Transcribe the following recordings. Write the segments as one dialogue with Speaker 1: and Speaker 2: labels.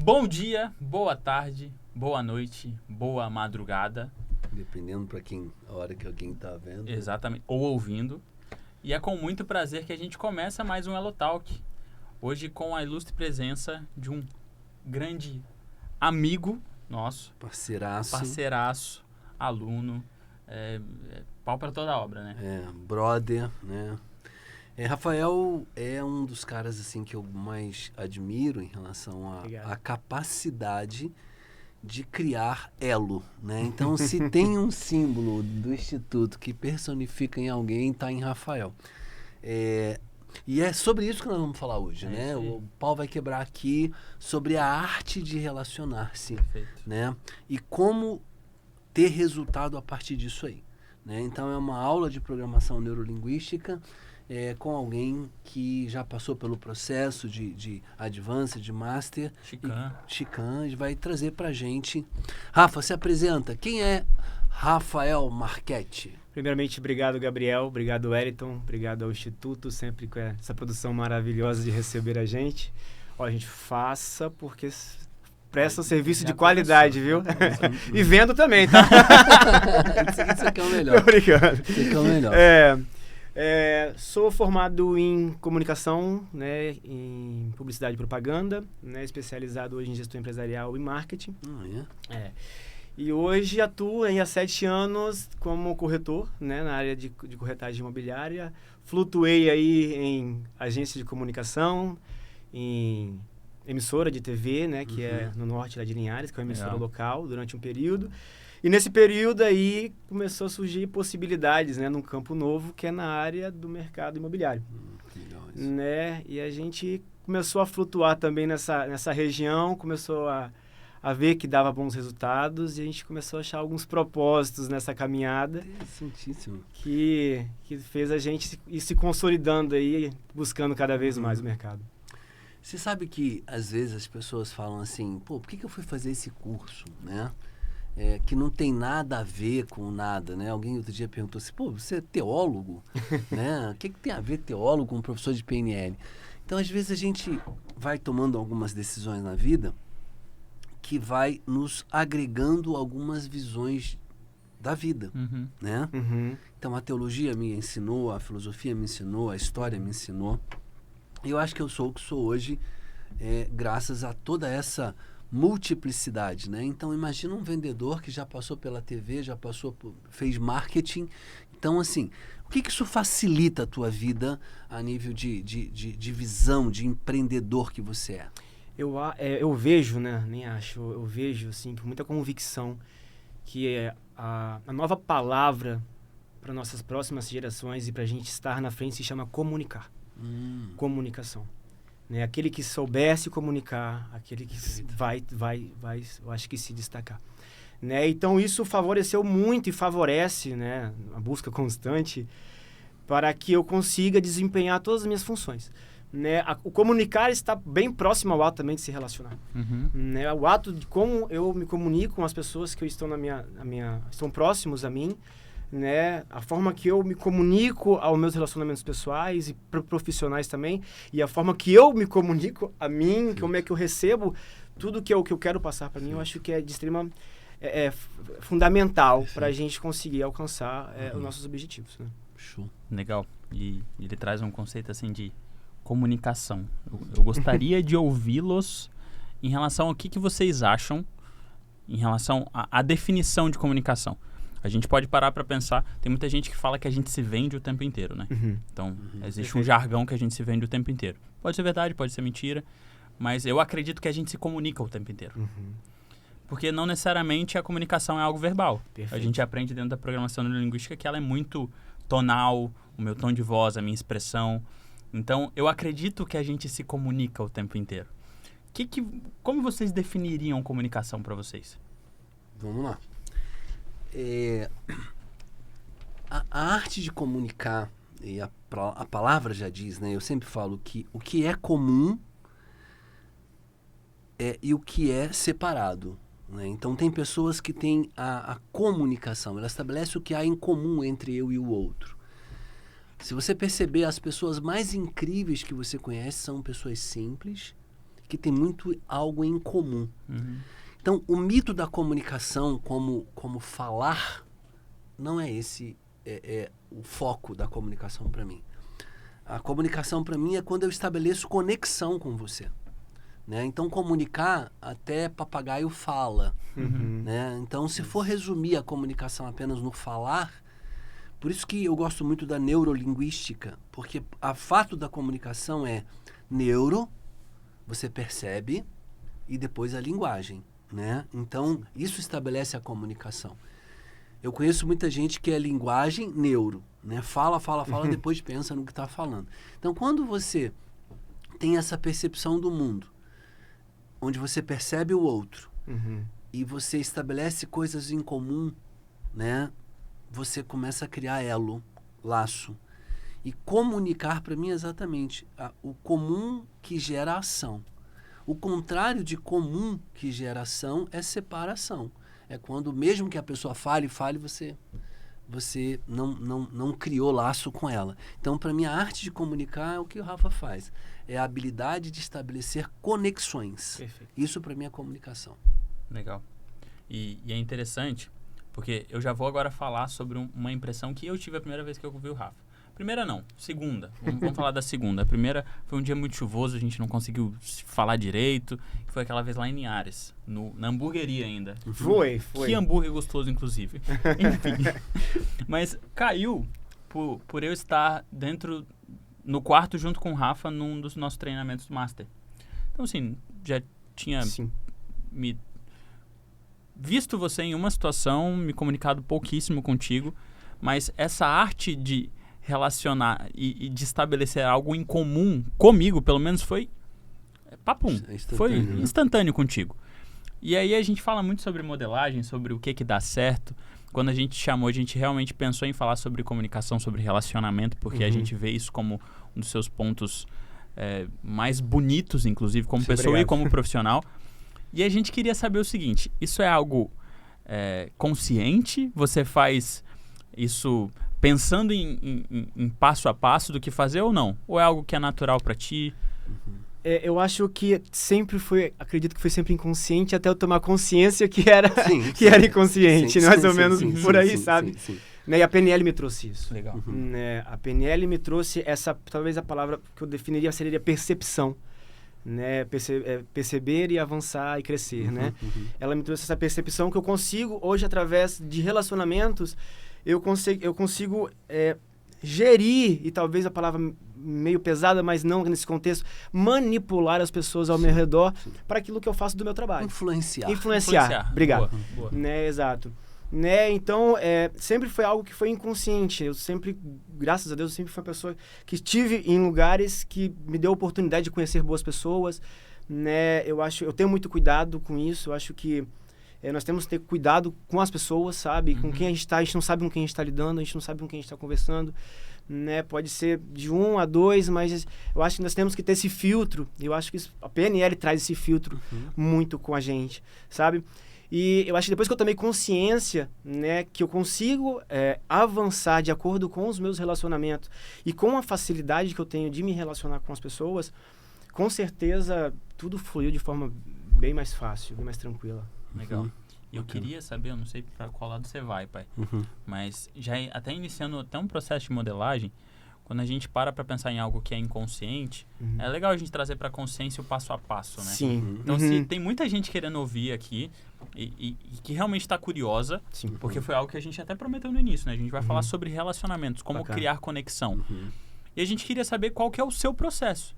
Speaker 1: Bom dia, boa tarde, boa noite, boa madrugada.
Speaker 2: Dependendo para quem, a hora que alguém está vendo.
Speaker 1: Exatamente, ou ouvindo. E é com muito prazer que a gente começa mais um Elo Talk. Hoje com a ilustre presença de um grande amigo nosso. Parceiraço, aluno, pau para toda a obra, né?
Speaker 2: Brother, né? Rafael é um dos caras assim que eu mais admiro em relação à capacidade de criar elo, né? Então, se tem um símbolo do Instituto que personifica em alguém, está em Rafael. E é sobre isso que nós vamos falar hoje, né?
Speaker 1: Sim.
Speaker 2: O pau vai quebrar aqui sobre a arte de relacionar-se, né? E como ter resultado a partir disso aí, né? Então, é uma aula de programação neurolinguística com alguém que já passou pelo processo de Advanced, de Master. Chican, vai trazer pra gente. Rafa, se apresenta. Quem é Rafael Marchetti?
Speaker 3: Primeiramente, obrigado, Gabriel. Obrigado, Wellington. Obrigado ao Instituto, sempre com essa produção maravilhosa de receber a gente. A gente faça porque presta um serviço de qualidade, viu? E vendo também, tá?
Speaker 2: Isso aqui é o melhor.
Speaker 3: Obrigado.
Speaker 2: Isso aqui é o melhor.
Speaker 3: Sou formado em comunicação, né, em publicidade e propaganda, né, especializado hoje em gestão empresarial e marketing. E hoje atuo há 7 anos como corretor, né, na área de corretagem imobiliária. Flutuei aí em agência de comunicação, em emissora de TV, né, que é no norte lá de Linhares, que é uma emissora local, durante um período. E nesse período aí começou a surgir possibilidades, né, num campo novo que é na área do mercado imobiliário. Né? E a gente começou a flutuar também nessa região, começou a ver que dava bons resultados e a gente começou a achar alguns propósitos nessa caminhada.
Speaker 2: Interessantíssimo.
Speaker 3: Que fez a gente ir se consolidando aí, buscando cada vez mais o mercado.
Speaker 2: Você sabe que às vezes as pessoas falam assim, por que eu fui fazer esse curso, né? Que não tem nada a ver com nada, né? Alguém outro dia perguntou assim, você é teólogo? Né? O que tem a ver teólogo com um professor de PNL? Então, às vezes, a gente vai tomando algumas decisões na vida que vai nos agregando algumas visões da vida, né? Então, a teologia me ensinou, a filosofia me ensinou, a história me ensinou. E eu acho que eu sou o que sou hoje graças a toda essa multiplicidade, né? Então, imagina um vendedor que já passou pela TV, fez marketing. Então, assim, o que isso facilita a tua vida a nível de visão, de empreendedor que você é?
Speaker 3: Eu vejo, né? Nem acho, eu vejo, assim, com muita convicção que a nova palavra para nossas próximas gerações e para a gente estar na frente se chama comunicar. Comunicação. Né? Aquele que souber se comunicar, aquele que vai, eu acho que se destacar. Né? Então, isso favoreceu muito e favorece, né, a busca constante para que eu consiga desempenhar todas as minhas funções. Né? O comunicar está bem próximo ao ato também de se relacionar. Né? O ato de como eu me comunico com as pessoas que estão estão próximos a mim, né? A forma que eu me comunico aos meus relacionamentos pessoais e profissionais também, e a forma que eu me comunico a mim, como é que eu recebo tudo que eu quero passar para mim, eu acho que é de extrema fundamental para a gente conseguir alcançar os nossos objetivos, né?
Speaker 2: Show.
Speaker 1: Legal. E ele traz um conceito assim de comunicação. Eu gostaria de ouvi-los em relação ao que vocês acham em relação à definição de comunicação. A gente pode parar para pensar, tem muita gente que fala que a gente se vende o tempo inteiro, né? Então, existe um jargão que a gente se vende o tempo inteiro. Pode ser verdade, pode ser mentira, mas eu acredito que a gente se comunica o tempo inteiro. Porque não necessariamente a comunicação é algo verbal.
Speaker 3: Perfeito.
Speaker 1: A gente aprende dentro da programação neurolinguística que ela é muito tonal, o meu tom de voz, a minha expressão. Então, eu acredito que a gente se comunica o tempo inteiro. Como vocês definiriam comunicação para vocês?
Speaker 2: Vamos lá. A arte de comunicar, e a palavra já diz, né? Eu sempre falo que o que é comum e o que é separado, né? Então, tem pessoas que têm a comunicação, ela estabelece o que há em comum entre eu e o outro. Se você perceber, as pessoas mais incríveis que você conhece são pessoas simples, que tem muito algo em comum.
Speaker 1: Uhum.
Speaker 2: Então, o mito da comunicação como falar não é esse o foco da comunicação para mim. A comunicação para mim é quando eu estabeleço conexão com você. Né? Então, comunicar, até papagaio fala. Né? Então, se for resumir a comunicação apenas no falar, por isso que eu gosto muito da neurolinguística, porque o fato da comunicação é neuro, você percebe, e depois a linguagem. Né? Então, isso estabelece a comunicação. Eu conheço muita gente que é linguagem neuro. Né? Fala, depois pensa no que está falando. Então, quando você tem essa percepção do mundo, onde você percebe o outro e você estabelece coisas em comum, né? Você começa a criar elo, laço. E comunicar, para mim, é exatamente o comum que gera ação. O contrário de comum que gera ação é separação. É quando, mesmo que a pessoa fale, você não criou laço com ela. Então, para mim, a arte de comunicar é o que o Rafa faz. É a habilidade de estabelecer conexões.
Speaker 3: Perfeito.
Speaker 2: Isso, para mim, é comunicação.
Speaker 1: Legal. E é interessante, porque eu já vou agora falar sobre uma impressão que eu tive a primeira vez que eu ouvi o Rafa. Primeira não, segunda. Vamos falar da segunda. A primeira foi um dia muito chuvoso, a gente não conseguiu falar direito. Foi aquela vez lá em Linhares, na hamburgueria ainda.
Speaker 3: Foi.
Speaker 1: Que hambúrguer gostoso, inclusive. Enfim. Mas caiu por eu estar no quarto junto com o Rafa num dos nossos treinamentos do Master. Então, assim, já tinha me visto você em uma situação, me comunicado pouquíssimo contigo, mas essa arte de relacionar e de estabelecer algo em comum comigo, pelo menos, foi papum. Foi instantâneo contigo. E aí a gente fala muito sobre modelagem, sobre o que dá certo. Quando a gente chamou, a gente realmente pensou em falar sobre comunicação, sobre relacionamento, porque a gente vê isso como um dos seus pontos mais bonitos, inclusive, como pessoa e como profissional. E a gente queria saber o seguinte, isso é algo consciente? Você faz isso pensando em passo a passo do que fazer ou não? Ou é algo que é natural para ti?
Speaker 3: Eu acho que acredito que foi sempre inconsciente até eu tomar consciência que era inconsciente, mais ou menos por aí, sabe?
Speaker 2: Sim.
Speaker 3: Né? E a PNL me trouxe isso.
Speaker 1: Legal.
Speaker 3: Né? A PNL me trouxe talvez a palavra que eu definiria seria percepção. Né? Perceber e avançar e crescer, né? Ela me trouxe essa percepção que eu consigo, hoje, através de relacionamentos, eu consigo gerir, e talvez a palavra meio pesada, mas não nesse contexto, manipular as pessoas ao meu redor para aquilo que eu faço do meu trabalho. Influenciar. Obrigado.
Speaker 1: Boa.
Speaker 3: Né? Exato. Né? Então, sempre foi algo que foi inconsciente. Eu sempre, graças a Deus, sempre fui uma pessoa que estive em lugares que me deu a oportunidade de conhecer boas pessoas. Né? Eu tenho muito cuidado com isso. Eu acho que nós temos que ter cuidado com as pessoas, sabe? Com quem a gente não sabe com quem a gente está lidando, a gente não sabe com quem a gente está conversando. Né? Pode ser de 1 a 2, mas eu acho que nós temos que ter esse filtro. Eu acho que a PNL traz esse filtro muito com a gente, sabe? E eu acho que depois que eu tomei consciência, né, que eu consigo avançar de acordo com os meus relacionamentos e com a facilidade que eu tenho de me relacionar com as pessoas, com certeza tudo fluiu de forma bem mais fácil, bem mais tranquila.
Speaker 1: Legal. E eu queria saber, eu não sei para qual lado você vai, pai, mas já até iniciando até um processo de modelagem, quando a gente para pensar em algo que é inconsciente, é legal a gente trazer para a consciência o passo a passo, né?
Speaker 3: Sim.
Speaker 1: Então, se tem muita gente querendo ouvir aqui e que realmente está curiosa, porque foi algo que a gente até prometeu no início, né? A gente vai falar sobre relacionamentos, como criar conexão. E a gente queria saber qual que é o seu processo.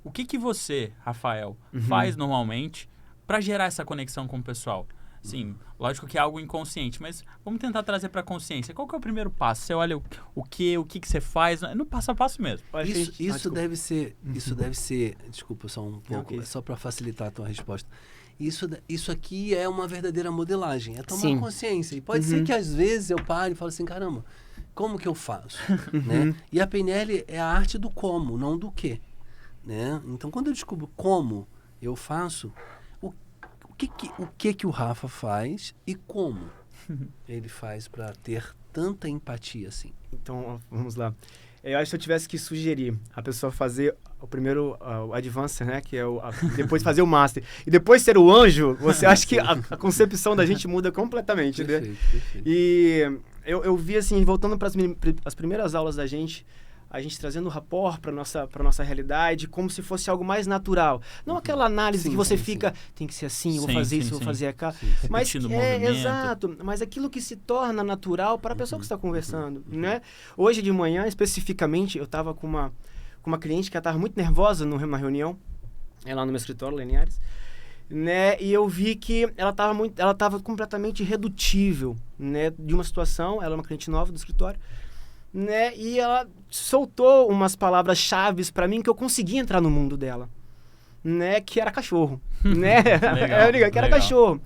Speaker 1: O que você, Rafael, faz normalmente para gerar essa conexão com o pessoal? Sim, lógico que é algo inconsciente, mas vamos tentar trazer para a consciência. Qual que é o primeiro passo? Você olha o que você faz, no passo a passo mesmo.
Speaker 2: Isso deve ser, desculpa, só um pouco, só para facilitar a tua resposta. Isso aqui é uma verdadeira modelagem, é tomar consciência. E pode ser que às vezes eu pare e falo assim, caramba, como que eu faço? Né? E a PNL é a arte do como, não do quê. Né? Então, quando eu descubro como eu faço, o que o Rafa faz e como ele faz para ter tanta empatia assim?
Speaker 3: Então, vamos lá. Eu acho que se eu tivesse que sugerir a pessoa fazer o primeiro, o Advanced, né? Que é depois fazer o Master. E depois ser o anjo, você acha que a concepção da gente muda completamente, né?
Speaker 2: Perfeito.
Speaker 3: E eu vi, assim, voltando para as primeiras aulas da gente, a gente trazendo o rapport para nossa realidade, como se fosse algo mais natural. Não aquela análise que você fica, tem que ser assim, vou fazer isso, vou fazer aquilo. Mas exato, mas aquilo que se torna natural para a pessoa que está conversando, né? Hoje de manhã, especificamente, eu estava com uma cliente que estava muito nervosa numa reunião, lá no meu escritório, Leniares, né? E eu vi que ela estava completamente irredutível, né? De uma situação, ela é uma cliente nova do escritório, né? E ela soltou umas palavras-chave para mim que eu consegui entrar no mundo dela, né? Que era cachorro, né?
Speaker 1: Legal,
Speaker 3: que era cachorro,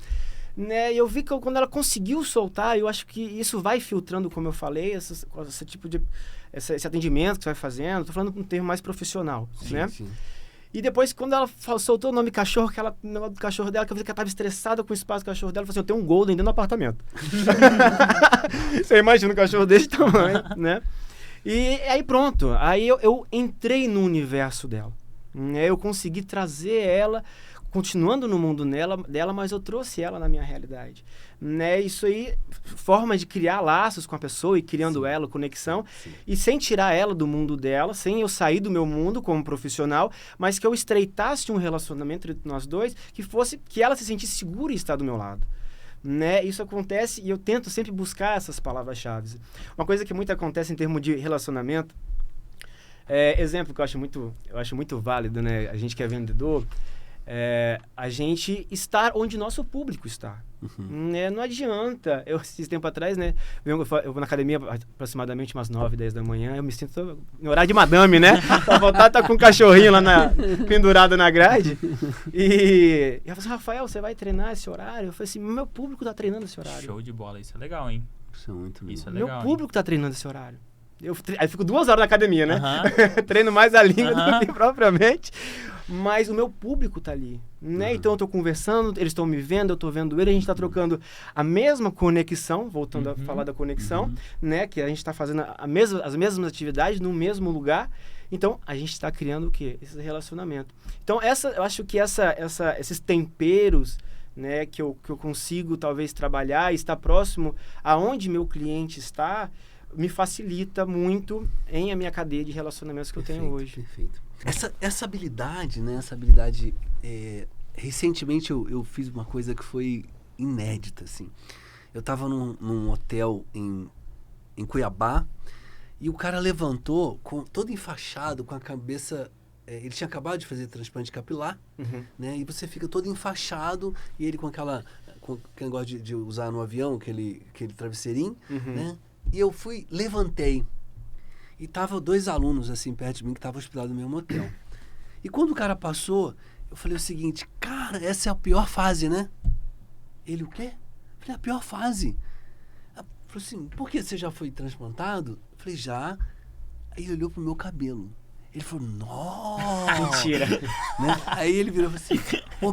Speaker 3: né? E eu vi que quando ela conseguiu soltar, eu acho que isso vai filtrando, como eu falei, esse tipo de esse atendimento que você vai fazendo. Tô falando um termo mais profissional, né?
Speaker 2: Sim.
Speaker 3: E depois, quando ela soltou o nome cachorro, o nome do cachorro dela, que eu vi que ela estava estressada com o espaço do cachorro dela, ela falou assim, eu tenho um Golden dentro do apartamento. Você imagina um cachorro desse tamanho, né? E aí pronto, aí eu entrei no universo dela. Né? Eu consegui trazer ela, continuando no mundo dela, mas eu trouxe ela na minha realidade. Né? Isso aí, forma de criar laços com a pessoa e criando ela, conexão, e sem tirar ela do mundo dela, sem eu sair do meu mundo como profissional, mas que eu estreitasse um relacionamento entre nós dois, que ela se sentisse segura em estar do meu lado. Né? Isso acontece e eu tento sempre buscar essas palavras-chave. Uma coisa que muito acontece em termos de relacionamento, exemplo que eu acho muito válido, né? A gente que é vendedor, a gente estar onde nosso público está. Não adianta. Esse tempo atrás, né? Eu vou na academia aproximadamente umas 9, 10 da manhã. Eu me sinto no horário de madame, né? Pra voltar, tá com um cachorrinho lá pendurado na grade. E eu falei assim, Rafael, você vai treinar esse horário? Eu falei assim, meu público tá treinando esse horário.
Speaker 1: Show de bola, isso é legal, hein?
Speaker 2: Isso é muito legal.
Speaker 1: Isso é legal,
Speaker 3: meu público tá treinando esse horário. Aí eu fico 2 horas na academia, né? Treino mais a língua do que propriamente. Mas o meu público tá ali, né? Então eu tô conversando, eles estão me vendo, eu tô vendo ele, a gente tá trocando a mesma conexão, voltando a falar da conexão, né? Que a gente tá fazendo as mesmas atividades no mesmo lugar. Então, a gente está criando o quê? Esse relacionamento. Então, eu acho que esses temperos, né, que eu consigo talvez trabalhar e estar próximo aonde meu cliente está, me facilita muito em a minha cadeia de relacionamentos que eu tenho hoje.
Speaker 2: Perfeito. Essa habilidade, né? Recentemente eu fiz uma coisa que foi inédita, assim. Eu estava num hotel em Cuiabá e o cara levantou todo enfaixado, com a cabeça... ele tinha acabado de fazer transplante capilar, né? E você fica todo enfaixado e ele com aquele negócio de usar no avião, aquele travesseirinho, né? E eu levantei. E tava 2 alunos, assim, perto de mim, que estavam hospedados no mesmo hotel. E quando o cara passou, eu falei o seguinte, cara, essa é a pior fase, né? Ele, o quê? Eu falei, a pior fase. Ele falou assim, por que você já foi transplantado? Eu falei, já. Aí ele olhou pro meu cabelo. Ele falou, nossa!
Speaker 3: Mentira!
Speaker 2: Né? Aí ele virou assim,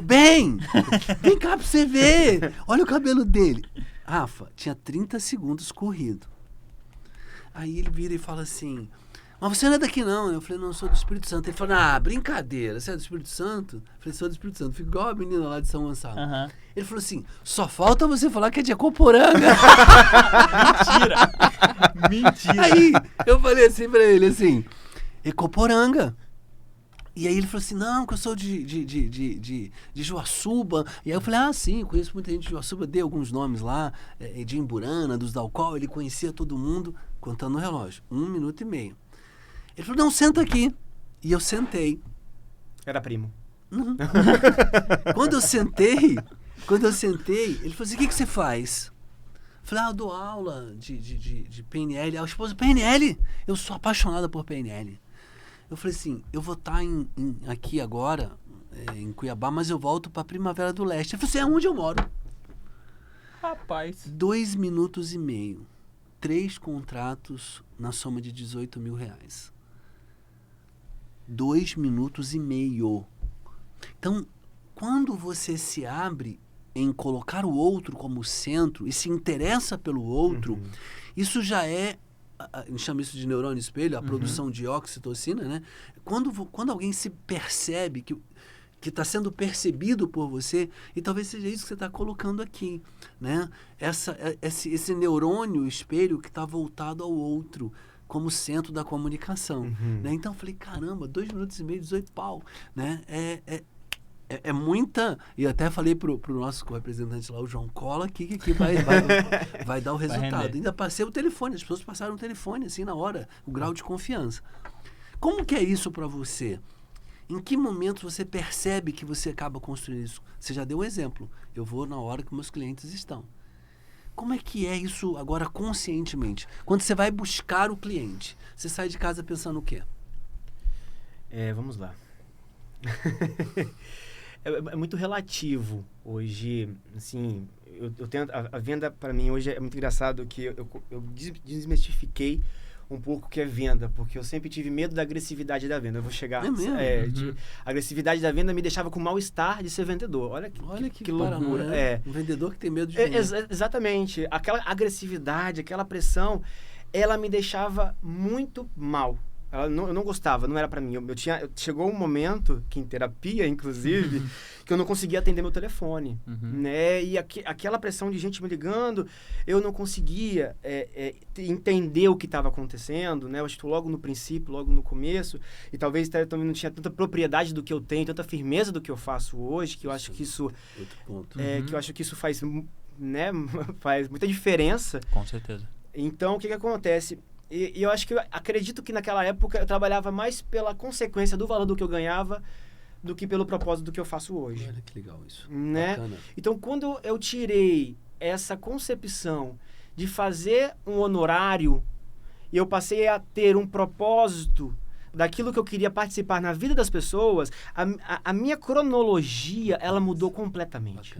Speaker 2: vem cá pra você ver. Olha o cabelo dele. Rafa, tinha 30 segundos corrido. Aí ele vira e fala assim, mas você não é daqui não. Eu falei, não, eu sou do Espírito Santo. Ele falou, brincadeira, você é do Espírito Santo? Eu falei, sou do Espírito Santo. Fico igual a menina lá de São Gonçalo. Ele falou assim, só falta você falar que é de Acoporanga. Mentira! Aí eu falei assim pra ele, assim, Acoporanga. E aí ele falou assim, não, que eu sou de Juaçuba. E aí eu falei, sim, conheço muita gente de Juaçuba, dei alguns nomes lá, de Imburana, dos Dalcol, ele conhecia todo mundo, contando no relógio, 1 minuto e meio. Ele falou, não, senta aqui. E eu sentei.
Speaker 3: Era primo.
Speaker 2: Quando eu sentei, ele falou assim, o que você faz? Eu falei, eu dou aula de PNL. A esposa, PNL? Eu sou apaixonada por PNL. Eu falei assim, eu vou estar aqui agora, em Cuiabá, mas eu volto para Primavera do Leste. Ele falou assim, é onde eu moro.
Speaker 1: Rapaz.
Speaker 2: 2 minutos e meio. 3 contratos na soma de R$18 mil. 2 minutos e meio. Então, quando você se abre em colocar o outro como centro e se interessa pelo outro, isso já é a gente chama isso de neurônio espelho, a produção de oxitocina, né? Quando alguém se percebe que está sendo percebido por você, e talvez seja isso que você está colocando aqui, né? Esse neurônio espelho que está voltado ao outro, como centro da comunicação. Né? Então eu falei, caramba, 2 minutos e meio, 18 pau. Né? É muita... E até falei pro nosso representante lá, o João, cola aqui, que vai dar o resultado. Ainda passei o telefone, as pessoas passaram o telefone, assim, na hora, o grau de confiança. Como que é isso para você? Em que momento você percebe que você acaba construindo isso? Você já deu um exemplo. Eu vou na hora que meus clientes estão. Como é que é isso agora conscientemente? Quando você vai buscar o cliente, você sai de casa pensando o quê?
Speaker 3: Vamos lá. É muito relativo hoje, assim, eu tento, a venda para mim hoje é muito engraçado que eu desmistifiquei um pouco o que é venda, porque eu sempre tive medo da agressividade da venda. Eu vou chegar... A agressividade da venda me deixava com mal-estar de ser vendedor. Olha que loucura.
Speaker 2: Um vendedor que tem medo de vender.
Speaker 3: Exatamente. Aquela agressividade, aquela pressão, ela me deixava muito mal. Eu não gostava, não era pra mim. Chegou um momento, que em terapia, inclusive, que eu não conseguia atender meu telefone. Né? E aquela pressão de gente me ligando, eu não conseguia entender o que estava acontecendo. Né? Eu acho que logo no princípio, logo no começo, e talvez eu também não tinha tanta propriedade do que eu tenho, tanta firmeza do que eu faço hoje, que eu acho que isso...
Speaker 2: Outro ponto.
Speaker 3: Que eu acho que isso faz, né, faz muita diferença.
Speaker 1: Com certeza.
Speaker 3: Então, o que acontece? E eu acho que acredito que naquela época eu trabalhava mais pela consequência do valor do que eu ganhava do que pelo propósito do que eu faço hoje.
Speaker 2: Olha que legal isso.
Speaker 3: Né?
Speaker 2: Bacana.
Speaker 3: Então, quando eu tirei essa concepção de fazer um honorário e eu passei a ter um propósito daquilo que eu queria participar na vida das pessoas, a minha cronologia, ela mudou completamente.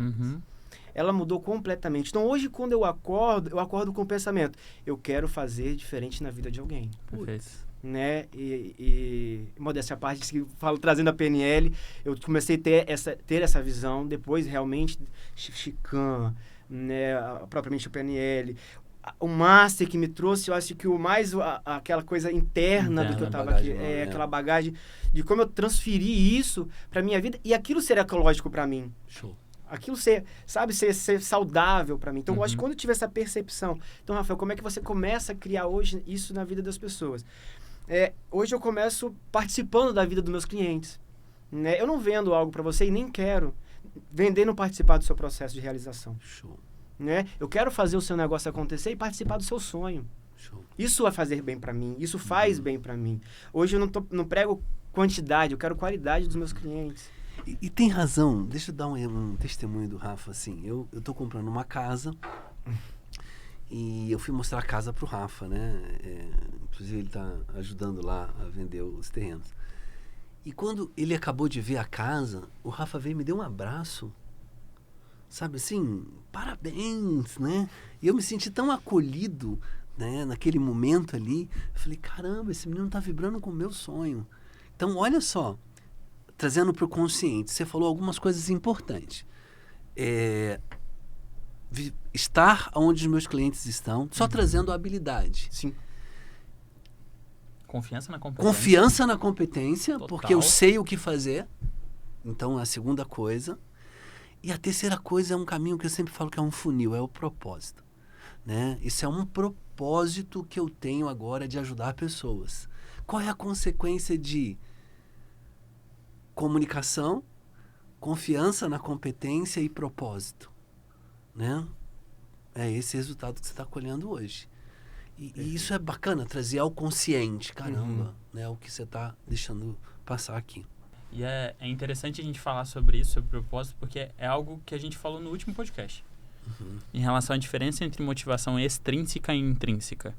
Speaker 3: Ela mudou completamente. Então, hoje, quando eu acordo com o pensamento, eu quero fazer diferente na vida de alguém.
Speaker 1: Perfeito.
Speaker 3: Né? E modéstia à parte, que falo, trazendo a PNL, eu comecei a ter essa visão, depois realmente, Chican, né? Propriamente o PNL, o Master que me trouxe, eu acho que o mais, aquela coisa interna do que eu estava aqui, aquela bagagem de como eu transferi isso para minha vida, e aquilo ser ecológico para mim.
Speaker 2: Show.
Speaker 3: Aquilo ser saudável para mim. Então, eu acho que quando eu tive essa percepção... Então, Rafael, como é que você começa a criar hoje isso na vida das pessoas? Hoje eu começo participando da vida dos meus clientes. Né? Eu não vendo algo para você e nem quero vender, não participar do seu processo de realização.
Speaker 2: Show.
Speaker 3: Né? Eu quero fazer o seu negócio acontecer e participar do seu sonho.
Speaker 2: Show.
Speaker 3: Isso vai fazer bem para mim. Isso faz bem para mim. Hoje eu não prego quantidade, eu quero qualidade dos meus clientes.
Speaker 2: E tem razão, deixa eu dar um testemunho do Rafa, assim, eu tô comprando uma casa e eu fui mostrar a casa pro Rafa, né, inclusive ele tá ajudando lá a vender os terrenos. E quando ele acabou de ver a casa, o Rafa veio e me deu um abraço, sabe assim, parabéns, né, e eu me senti tão acolhido, né, naquele momento ali, eu falei, caramba, esse menino tá vibrando com o meu sonho. Então, olha só, trazendo para o consciente, você falou algumas coisas importantes. Estar onde os meus clientes estão, só trazendo habilidade.
Speaker 3: Sim.
Speaker 1: Confiança na competência.
Speaker 2: Confiança na competência,
Speaker 1: Total.
Speaker 2: porque eu sei o que fazer. Então, a segunda coisa. E a terceira coisa é um caminho que eu sempre falo que é um funil, é o propósito. Né? Isso é um propósito que eu tenho agora de ajudar pessoas. Qual é a consequência de comunicação, confiança na competência e propósito, né? É esse resultado que você está colhendo hoje. E isso é bacana, trazer ao consciente, caramba, né? O que você está deixando passar aqui.
Speaker 1: E é interessante a gente falar sobre isso, sobre propósito, porque é algo que a gente falou no último podcast. Em relação à diferença entre motivação extrínseca e intrínseca.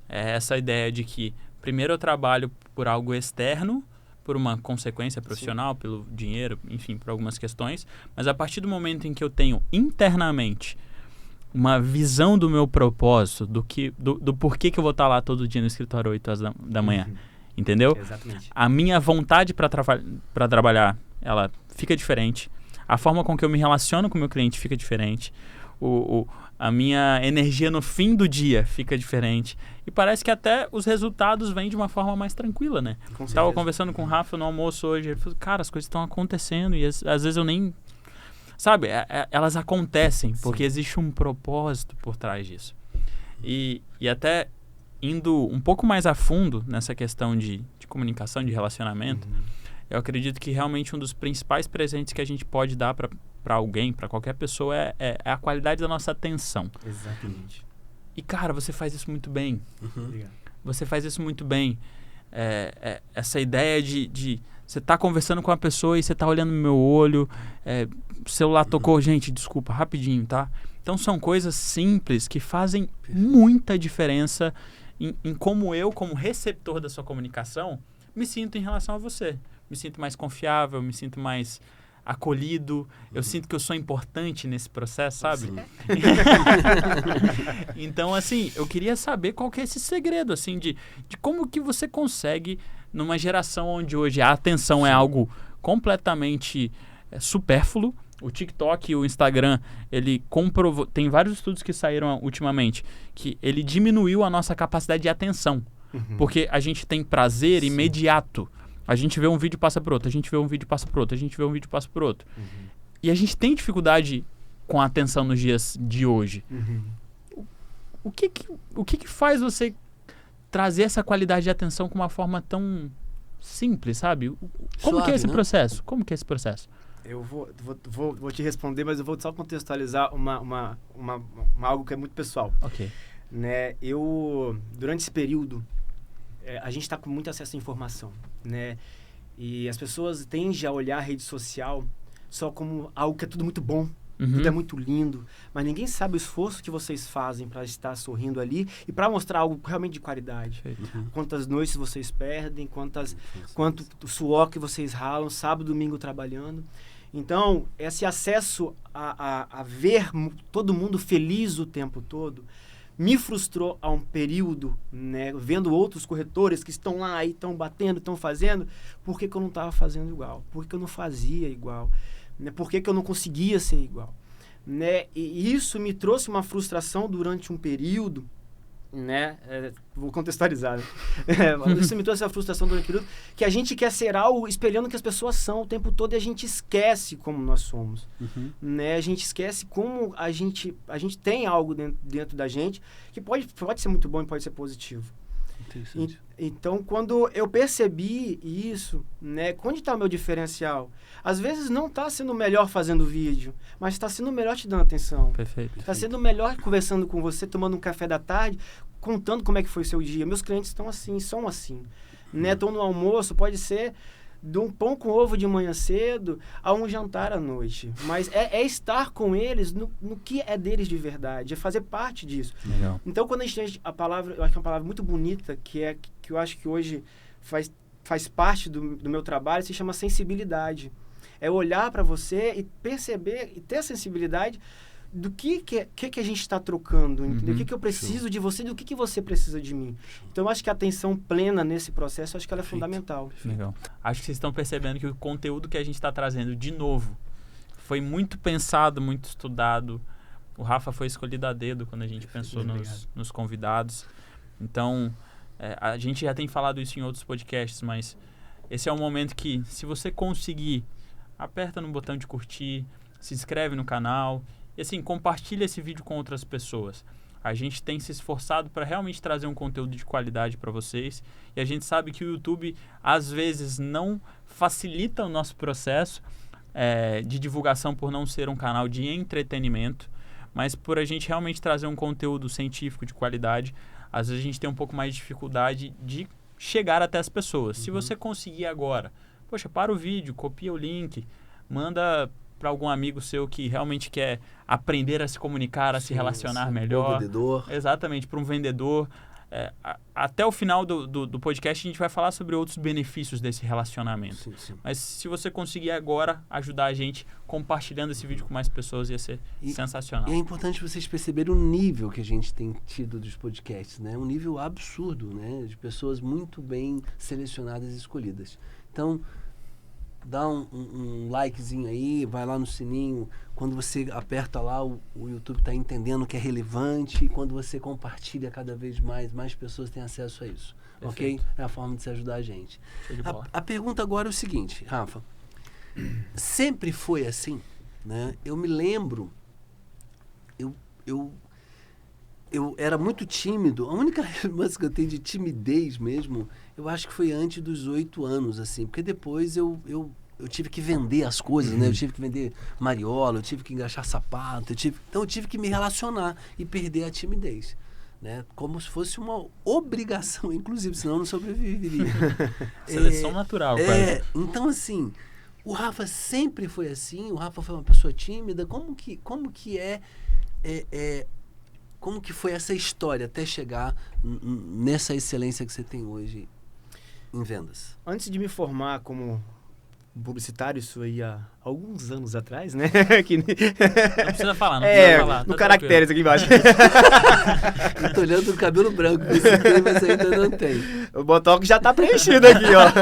Speaker 1: É essa ideia de que, primeiro eu trabalho por algo externo, por uma consequência profissional, pelo dinheiro, enfim, por algumas questões. Mas a partir do momento em que eu tenho internamente uma visão do meu propósito, do porquê que eu vou estar lá todo dia no escritório 8 horas da manhã, entendeu?
Speaker 3: Exatamente.
Speaker 1: A minha vontade para trabalhar, ela fica diferente. A forma com que eu me relaciono com o meu cliente fica diferente. a minha energia no fim do dia fica diferente. E parece que até os resultados vêm de uma forma mais tranquila, né? Estava conversando com o Rafa no almoço hoje, ele falou, cara, as coisas estão acontecendo e às vezes eu nem... Sabe, elas acontecem porque existe um propósito por trás disso. E até indo um pouco mais a fundo nessa questão de comunicação, de relacionamento, eu acredito que realmente um dos principais presentes que a gente pode dar para alguém, para qualquer pessoa, é a qualidade da nossa atenção.
Speaker 3: Exatamente.
Speaker 1: E, cara, você faz isso muito bem.
Speaker 3: Obrigado.
Speaker 1: Você faz isso muito bem. Essa ideia de você tá conversando com a pessoa e você tá olhando no meu olho, o celular tocou, gente, desculpa, rapidinho, tá? Então são coisas simples que fazem muita diferença em como eu, como receptor da sua comunicação, me sinto em relação a você. Me sinto mais confiável, me sinto mais acolhido, eu sinto que eu sou importante nesse processo, sabe? Então, assim, eu queria saber qual que é esse segredo, assim, de como que você consegue, numa geração onde hoje a atenção é algo completamente supérfluo. O TikTok e o Instagram, ele comprovou, tem vários estudos que saíram ultimamente, que ele diminuiu a nossa capacidade de atenção, porque a gente tem prazer imediato. A gente vê um vídeo e passa por outro, a gente vê um vídeo e passa por outro, a gente vê um vídeo e passa por outro. E a gente tem dificuldade com a atenção nos dias de hoje. O que faz você trazer essa qualidade de atenção com uma forma tão simples, sabe? Como
Speaker 2: Suave,
Speaker 1: que é esse
Speaker 2: né?
Speaker 1: processo? Como que é esse processo?
Speaker 3: Eu vou te responder, mas eu vou só contextualizar algo que é muito pessoal.
Speaker 1: Ok.
Speaker 3: Né? Durante esse período, a gente está com muito acesso à informação, né? E as pessoas tendem a olhar a rede social só como algo que é tudo muito bom, tudo é muito lindo, mas ninguém sabe o esforço que vocês fazem para estar sorrindo ali e para mostrar algo realmente de qualidade. Quantas noites vocês perdem, quanto suor que vocês ralam, sábado, domingo trabalhando. Então, esse acesso a ver todo mundo feliz o tempo todo me frustrou a um período, né, vendo outros corretores que estão lá e estão batendo, estão fazendo, por que eu não estava fazendo igual? Por que eu não fazia igual? Né? Por que eu não conseguia ser igual? Né? E isso me trouxe uma frustração durante um período, né? Vou contextualizar, né? Isso me trouxe uma frustração durante um período que a gente quer ser algo espelhando o que as pessoas são o tempo todo e a gente esquece como nós somos, né? A gente esquece como a gente tem algo dentro da gente que pode ser muito bom e pode ser positivo. Então, quando eu percebi isso, né, onde está o meu diferencial? Às vezes não está sendo melhor fazendo vídeo, mas está sendo melhor te dando atenção.
Speaker 1: Perfeito.
Speaker 3: Está sendo melhor conversando com você, tomando um café da tarde, contando como é que foi o seu dia. Meus clientes estão assim, são assim. Né? Estão no almoço, pode ser de um pão com ovo de manhã cedo a um jantar à noite. Mas é estar com eles no que é deles de verdade, é fazer parte disso.
Speaker 1: Legal.
Speaker 3: Então, quando a gente tem a palavra, eu acho que é uma palavra muito bonita, que eu acho que hoje faz parte do meu trabalho, se chama sensibilidade. É olhar para você e perceber e ter a sensibilidade do que a gente está trocando, entendeu? O que eu preciso de você, do que você precisa de mim. Então, eu acho que a atenção plena nesse processo, eu acho que ela é fundamental.
Speaker 1: Legal. Acho que vocês estão percebendo que o conteúdo que a gente está trazendo, de novo, foi muito pensado, muito estudado. O Rafa foi escolhido a dedo quando a gente pensou nos convidados. Então, a gente já tem falado isso em outros podcasts, mas esse é um momento que, se você conseguir, aperta no botão de curtir, se inscreve no canal e, assim, compartilha esse vídeo com outras pessoas. A gente tem se esforçado para realmente trazer um conteúdo de qualidade para vocês e a gente sabe que o YouTube, às vezes, não facilita o nosso processo de divulgação por não ser um canal de entretenimento, mas por a gente realmente trazer um conteúdo científico de qualidade, às vezes a gente tem um pouco mais de dificuldade de chegar até as pessoas. Se você conseguir agora, poxa, para o vídeo, copia o link, manda para algum amigo seu que realmente quer aprender a se comunicar, a se relacionar melhor.
Speaker 2: Um vendedor.
Speaker 1: Exatamente, para um vendedor. Até o final do podcast a gente vai falar sobre outros benefícios desse relacionamento.
Speaker 2: Sim.
Speaker 1: Mas se você conseguir agora ajudar a gente compartilhando esse vídeo com mais pessoas, ia ser sensacional.
Speaker 2: E é importante vocês perceberem o nível que a gente tem tido dos podcasts, né? Um nível absurdo, né? De pessoas muito bem selecionadas e escolhidas. Então, dá um likezinho aí, vai lá no sininho. Quando você aperta lá, o YouTube está entendendo que é relevante. E quando você compartilha cada vez mais pessoas têm acesso a isso.
Speaker 1: Perfeito.
Speaker 2: Ok? É a forma de se ajudar a gente.
Speaker 1: Show de bola.
Speaker 2: A pergunta agora é o seguinte, Rafa. Sempre foi assim, né? Eu me lembro, eu era muito tímido. A única lembrança que eu tenho de timidez mesmo, eu acho que foi antes dos 8 anos, assim. Porque depois eu tive que vender as coisas, né? Eu tive que vender mariola, eu tive que engaixar sapato, então eu tive que me relacionar e perder a timidez. Né? Como se fosse uma obrigação, inclusive, senão eu não sobreviveria.
Speaker 1: Seleção natural, quase.
Speaker 2: Então, assim, o Rafa sempre foi assim, o Rafa foi uma pessoa tímida. Como que foi essa história até chegar nessa excelência que você tem hoje em vendas?
Speaker 3: Antes de me formar como publicitário, isso aí há alguns anos atrás, né?
Speaker 1: Não precisa falar, não precisa falar.
Speaker 3: No caracteres aqui embaixo.
Speaker 2: Eu tô olhando o cabelo branco, você tem, mas ainda não tem.
Speaker 3: O botox já tá preenchido aqui, ó.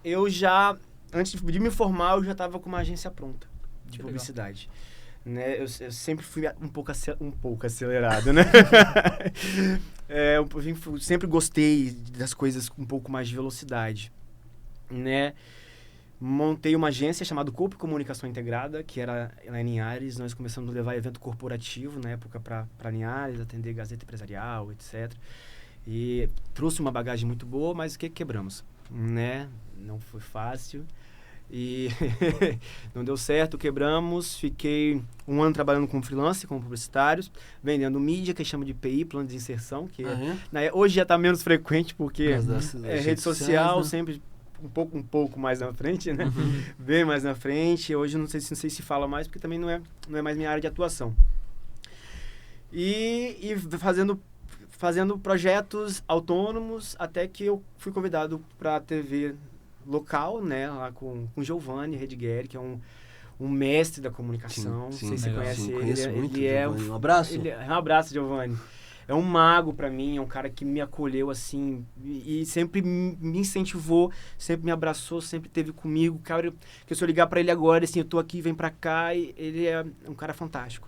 Speaker 3: Eu já, antes de me formar, eu já tava com uma agência pronta de publicidade. Né? Eu sempre fui um pouco acelerado, né? Eu sempre gostei das coisas com um pouco mais de velocidade, né? Montei uma agência chamada Corpo Comunicação Integrada, que era lá em Linhares. Nós começamos a levar evento corporativo na época para Linhares, atender Gazeta Empresarial, etc. E trouxe uma bagagem muito boa, mas o que quebramos? Né? Não foi fácil. E não deu certo, quebramos. Fiquei 1 ano trabalhando como freelancer, como publicitários, vendendo mídia, que chama de PI, plano de inserção, que hoje já está menos frequente, porque rede social, né? Sempre um pouco mais na frente, né? Bem mais na frente. Hoje não sei se fala mais, porque também não é mais minha área de atuação. E fazendo projetos autônomos, até que eu fui convidado para a TV local, né, lá com o Giovanni Redigueri, que é um mestre da comunicação.
Speaker 2: Sim,
Speaker 3: não sei se você conhece ele.
Speaker 2: Conheço muito,
Speaker 3: ele é
Speaker 2: um abraço.
Speaker 3: Um abraço, Giovanni. É um mago para mim, é um cara que me acolheu assim e sempre me incentivou, sempre me abraçou, sempre esteve comigo. Cara, que se eu ligar para ele agora, assim, eu tô aqui, vem para cá, e ele é um cara fantástico.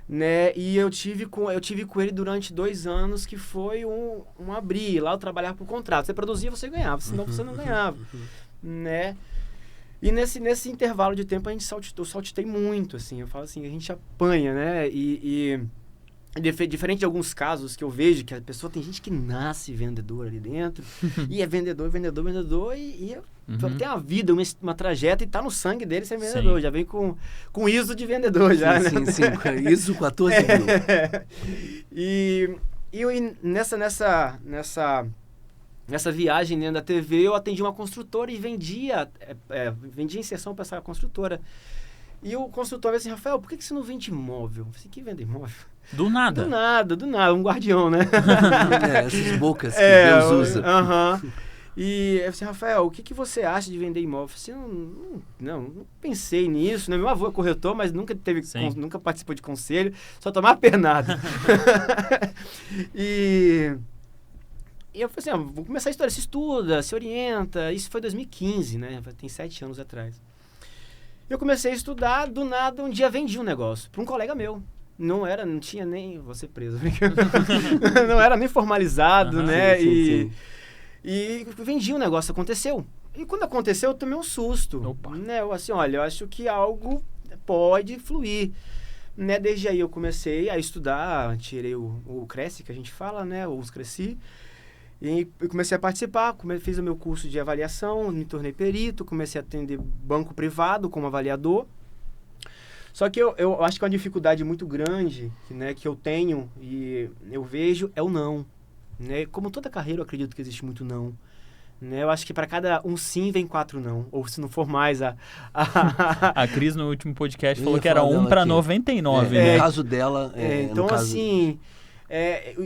Speaker 3: Né? E eu tive com ele durante 2 anos, que foi um abrir. Lá eu trabalhava por contrato. Você produzia, você ganhava, senão você não ganhava. Né? E nesse intervalo de tempo eu saltitei muito, assim. Eu falo assim, a gente apanha, né? Diferente de alguns casos que eu vejo, que a pessoa, tem gente que nasce vendedor ali dentro, e é vendedor, e tem uma vida, uma trajetória, e tá no sangue dele ser vendedor. Já vem com ISO de vendedor, já, né?
Speaker 2: Sim, ISO 14.000.
Speaker 3: E nessa viagem dentro da TV, eu atendi uma construtora e vendia inserção para essa construtora. E o construtor disse assim, Rafael, por que você não vende imóvel? Eu falei, que vende imóvel?
Speaker 1: Do nada,
Speaker 3: um guardião, né?
Speaker 2: Essas bocas que Deus usa.
Speaker 3: E eu falei, Rafael, o que você acha de vender imóvel? Eu falei, não pensei nisso, né? Meu avô é corretor, mas nunca participou de conselho, só tomava pernada. E eu falei assim, vou começar a história, se estuda, se orienta. Isso foi 2015, né? Tem 7 anos atrás. Eu comecei a estudar, do nada, um dia vendi um negócio para um colega meu. Não tinha nem... Vou ser preso. Não era nem formalizado, né?
Speaker 2: Sim.
Speaker 3: E vendi um negócio, aconteceu. E quando aconteceu, eu tomei um susto.
Speaker 1: Opa.
Speaker 3: Né? Eu assim, olha, eu acho que algo pode fluir. Né? Desde aí eu comecei a estudar, tirei o Cresce, que a gente fala, né? Os Cresci. E eu comecei a participar, fiz o meu curso de avaliação, me tornei perito, comecei a atender banco privado como avaliador. Só que eu acho que é uma dificuldade muito grande, né, que eu tenho e eu vejo, é o não. Né? Como toda carreira, eu acredito que existe muito não. Né? Eu acho que para cada um sim, vem 4 não. Ou se não for mais,
Speaker 1: A Cris, no último podcast, falou que era 1 para 99. Né?
Speaker 2: No caso dela...
Speaker 3: então, assim...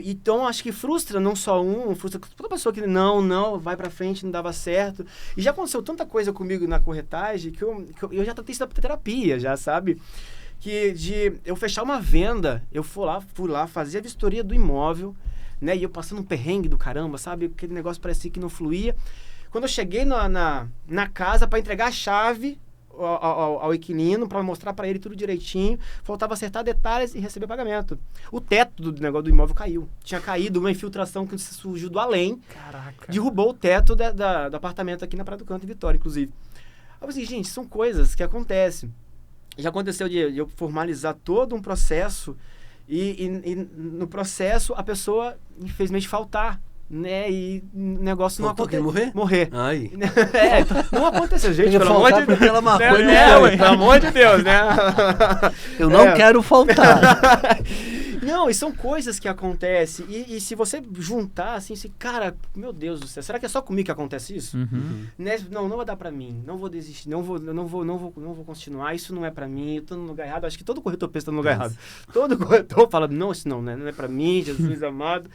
Speaker 3: então, acho que frustra não só frustra toda pessoa que não, vai pra frente, não dava certo. E já aconteceu tanta coisa comigo na corretagem que eu já tratei isso da terapia, já, sabe? Que de eu fechar uma venda, eu fui lá fazer a vistoria do imóvel, né? E eu passando um perrengue do caramba, sabe? Aquele negócio parecia que não fluía. Quando eu cheguei na casa para entregar a chave ao inquilino, para mostrar para ele tudo direitinho, faltava acertar detalhes e receber pagamento. O teto do negócio do imóvel caiu. Tinha caído uma infiltração que surgiu do além.
Speaker 1: Caraca.
Speaker 3: Derrubou o teto do apartamento aqui na Praia do Canto, em Vitória, inclusive. Eu falei assim, gente, são coisas que acontecem. Já aconteceu de eu formalizar todo um processo e no processo a pessoa, infelizmente, faltar. Né? E o negócio não aconteceu.
Speaker 2: Morrer?
Speaker 3: Ai. Não aconteceu, gente,
Speaker 2: pelo amor de Deus.
Speaker 3: Pelo amor de Deus, né?
Speaker 2: Eu não quero faltar.
Speaker 3: Não, e são coisas que acontecem. E se você juntar, assim, cara, meu Deus do céu, será que é só comigo que acontece isso? Né? Não vai dar pra mim. Não vou desistir, não vou continuar, isso não é pra mim, eu tô no lugar errado. Acho que todo corretor pensa no lugar errado. Todo corretor fala, não, isso não é pra mim, Jesus amado.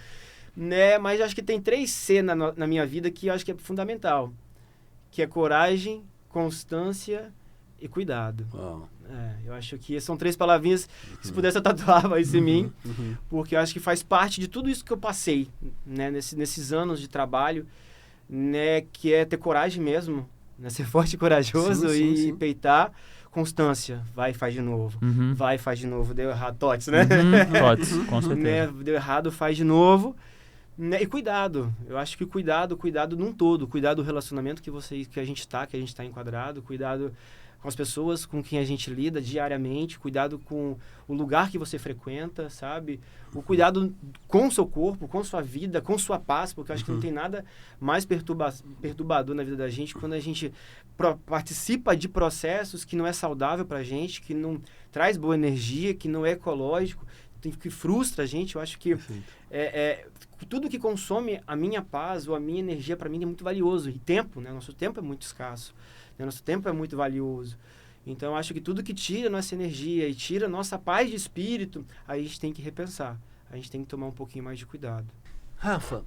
Speaker 3: Né? Mas eu acho que tem 3 C na minha vida que eu acho que é fundamental. Que é coragem, constância e cuidado. Eu acho que são 3 palavrinhas que se pudesse eu tatuava isso em mim. Porque eu acho que faz parte de tudo isso que eu passei, né? Nesses anos de trabalho, né? Que é ter coragem mesmo, né? Ser forte e corajoso e peitar. Constância, vai e faz de novo. Vai e faz de novo. Deu errado, TOTS, né?
Speaker 1: TOTS, com certeza.
Speaker 3: Né? Deu errado, faz de novo. Né? E cuidado, eu acho que cuidado num todo, cuidado do relacionamento que a gente tá enquadrado, cuidado com as pessoas com quem a gente lida diariamente, cuidado com o lugar que você frequenta, sabe? O cuidado com o seu corpo, com sua vida, com sua paz, porque eu acho que não tem nada mais perturbador na vida da gente quando a gente participa de processos que não é saudável pra gente, que não traz boa energia, que não é ecológico, que frustra a gente. Eu acho que tudo que consome a minha paz ou a minha energia, para mim, é muito valioso. E tempo, né? Nosso tempo é muito escasso. Né? Nosso tempo é muito valioso. Então, eu acho que tudo que tira nossa energia e tira nossa paz de espírito, aí a gente tem que repensar. A gente tem que tomar um pouquinho mais de cuidado.
Speaker 2: Rafa,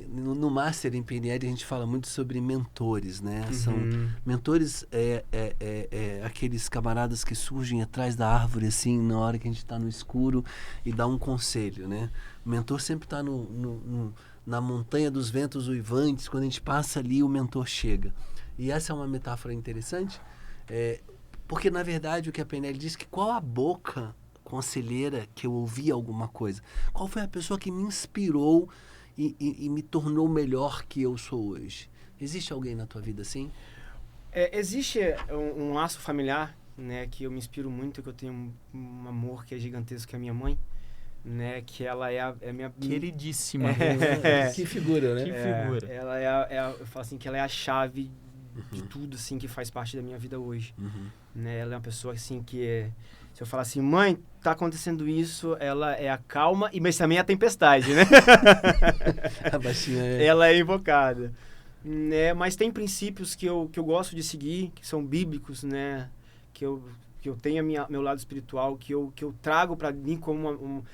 Speaker 2: no Master em PNL a gente fala muito sobre mentores, né? São mentores, aqueles camaradas que surgem atrás da árvore, assim, na hora que a gente está no escuro e dá um conselho, né? O mentor sempre está na montanha dos ventos uivantes, quando a gente passa ali, o mentor chega. E essa é uma metáfora interessante, porque, na verdade, o que a PNL diz que qual a boca conselheira que eu ouvi alguma coisa? Qual foi a pessoa que me inspirou e me tornou melhor que eu sou hoje? Existe alguém na tua vida assim?
Speaker 3: Existe um laço familiar, né, que eu me inspiro muito, que eu tenho um amor que é gigantesco, que é a minha mãe, né, que ela é a minha...
Speaker 1: Queridíssima.
Speaker 2: Que figura, né?
Speaker 1: Que figura.
Speaker 3: Ela eu falo assim, que ela é a chave de tudo, assim, que faz parte da minha vida hoje. Né, ela é uma pessoa, assim, que se eu falar assim, mãe, tá acontecendo isso, ela é a calma, mas também é a tempestade, né?
Speaker 2: A baixinha
Speaker 3: Ela é invocada. Né? Mas tem princípios que eu gosto de seguir, que são bíblicos, né? Que eu tenho meu lado espiritual, que eu trago para mim como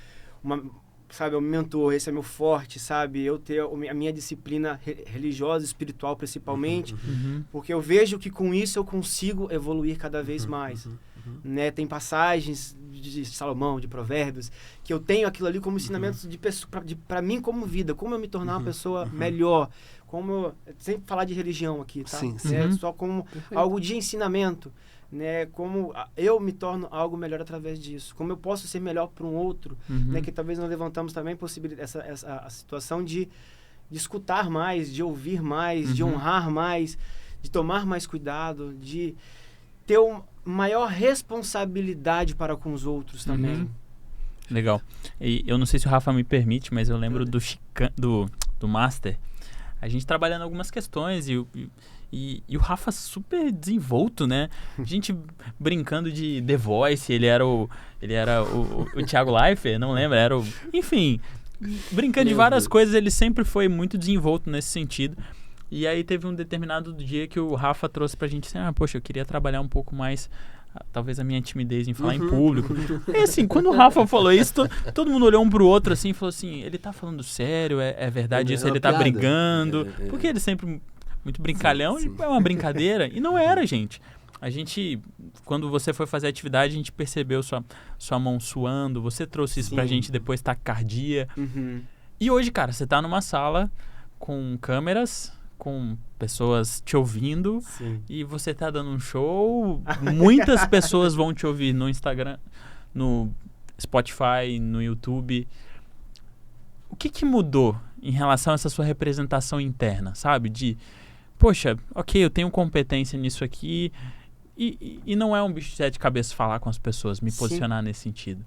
Speaker 3: sabe, o meu mentor, esse é meu forte, sabe? Eu ter a minha disciplina religiosa, espiritual principalmente, porque eu vejo que com isso eu consigo evoluir cada vez mais. Né? Tem passagens de Salomão, de Provérbios, que eu tenho aquilo ali como ensinamentos para mim como vida, como eu me tornar uma pessoa melhor, sem falar de religião aqui, tá?
Speaker 2: Sim.
Speaker 3: Só como algo de ensinamento, né? Como eu me torno algo melhor através disso, como eu posso ser melhor para um outro, né? Que talvez nós levantamos também a situação de escutar mais, de ouvir mais, de honrar mais, de tomar mais cuidado, de ter maior responsabilidade para com os outros também.
Speaker 1: Legal. E eu não sei se o Rafa me permite, mas eu lembro do Master, a gente trabalhando algumas questões e o Rafa super desenvolto, né? A gente brincando de The Voice, ele era o Thiago Leifert, não lembro, enfim, brincando de várias coisas, ele sempre foi muito desenvolto nesse sentido. E aí teve um determinado dia que o Rafa trouxe pra gente assim, poxa, eu queria trabalhar um pouco mais, talvez a minha timidez em falar em público. E assim, quando o Rafa falou isso, todo mundo olhou um pro outro assim e falou assim, ele tá falando sério, é verdade isso, ele tá brigando, porque ele sempre muito brincalhão, sim. É uma brincadeira, e não era, gente. A gente, quando você foi fazer a atividade, a gente percebeu sua mão suando, você trouxe isso pra gente depois, taquicardia. E hoje, cara, você tá numa sala com câmeras, com pessoas te ouvindo,
Speaker 3: Sim.
Speaker 1: e você tá dando um show, muitas pessoas vão te ouvir no Instagram, no Spotify, no YouTube. O que mudou em relação a essa sua representação interna, sabe? De, poxa, ok, eu tenho competência nisso aqui, e não é um bicho de sete cabeças falar com as pessoas, me posicionar nesse sentido.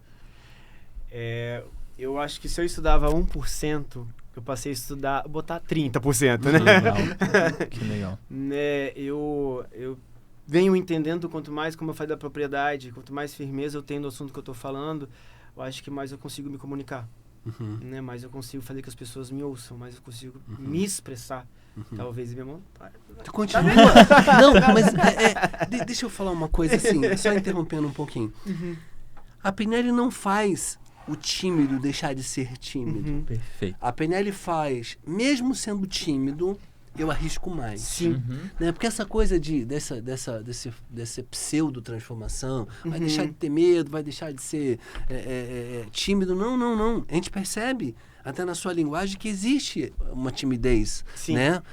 Speaker 3: Eu acho que se eu estudava 1%, eu passei a estudar, botar 30%, né?
Speaker 1: Que legal.
Speaker 3: Né, eu venho entendendo quanto mais, como eu falei da propriedade, quanto mais firmeza eu tenho no assunto que eu estou falando, eu acho que mais eu consigo me comunicar. Né? Mais eu consigo fazer que as pessoas me ouçam, mais eu consigo me expressar. Talvez, meu irmão...
Speaker 2: Tu continua? Não, mas deixa eu falar uma coisa assim, só interrompendo um pouquinho. A PNL não faz o tímido deixar de ser tímido.
Speaker 1: Perfeito.
Speaker 2: A PNL faz, mesmo sendo tímido, eu arrisco mais.
Speaker 3: Sim.
Speaker 2: Né? Porque essa coisa dessa pseudo-transformação, vai deixar de ter medo, vai deixar de ser tímido. Não. A gente percebe, até na sua linguagem, que existe uma timidez.
Speaker 3: Sim.
Speaker 2: Né?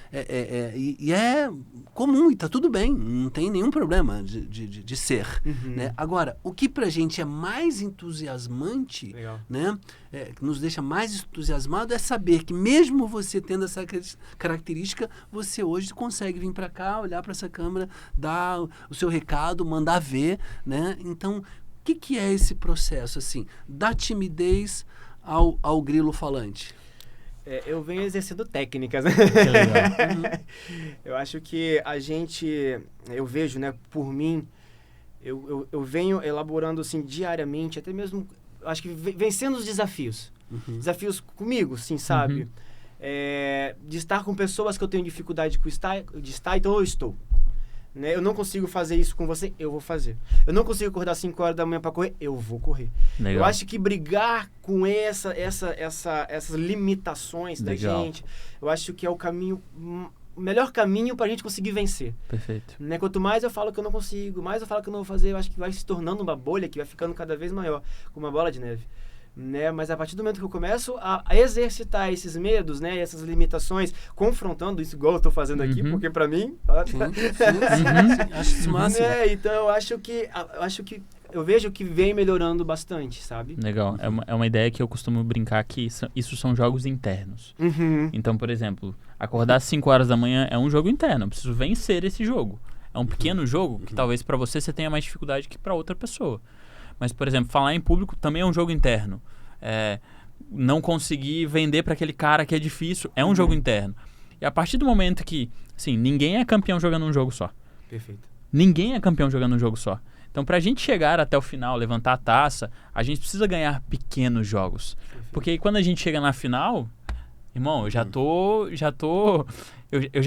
Speaker 2: E é comum, e tá tudo bem, não tem nenhum problema de ser. Né? Agora, o que pra gente é mais entusiasmante,
Speaker 3: Legal.
Speaker 2: né? Que nos deixa mais entusiasmado, é saber que mesmo você tendo essa característica, você hoje consegue vir para cá, olhar para essa câmera, dar o seu recado, mandar ver, né? Então, o que é esse processo, assim, da timidez ao grilo falante?
Speaker 3: Eu venho exercendo técnicas, né?
Speaker 1: Que legal.
Speaker 3: Eu acho que eu vejo, né, por mim, eu venho elaborando, assim, diariamente, até mesmo, acho que vencendo os desafios. Desafios comigo, sim, sabe? De estar com pessoas que eu tenho dificuldade de estar, então eu estou. Né? Eu não consigo fazer isso com você, eu vou fazer. Eu não consigo acordar 5 horas da manhã para correr, eu vou correr.
Speaker 1: Legal.
Speaker 3: Eu acho que brigar com essas limitações da gente, eu acho que é o caminho, o melhor caminho para a gente conseguir vencer.
Speaker 1: Perfeito.
Speaker 3: Né? Quanto mais eu falo que eu não consigo, mais eu falo que eu não vou fazer, eu acho que vai se tornando uma bolha que vai ficando cada vez maior, como uma bola de neve. Né? Mas a partir do momento que eu começo a exercitar esses medos, né? Essas limitações, confrontando isso igual eu estou fazendo aqui, porque para mim...
Speaker 2: Acho isso massa.
Speaker 3: Né? Então eu acho que eu vejo que vem melhorando bastante, sabe?
Speaker 1: Legal. É uma ideia que eu costumo brincar que isso são jogos internos. Então, por exemplo, acordar às 5 horas da manhã é um jogo interno. Eu preciso vencer esse jogo. É um pequeno jogo que talvez para você tenha mais dificuldade que para outra pessoa. Mas, por exemplo, falar em público também é um jogo interno. Não conseguir vender para aquele cara que é difícil é um jogo interno. E a partir do momento que, assim, ninguém é campeão jogando um jogo só.
Speaker 3: Perfeito.
Speaker 1: Ninguém é campeão jogando um jogo só. Então, pra gente chegar até o final, levantar a taça, a gente precisa ganhar pequenos jogos.
Speaker 3: Perfeito.
Speaker 1: Porque aí quando a gente chega na final, irmão, eu já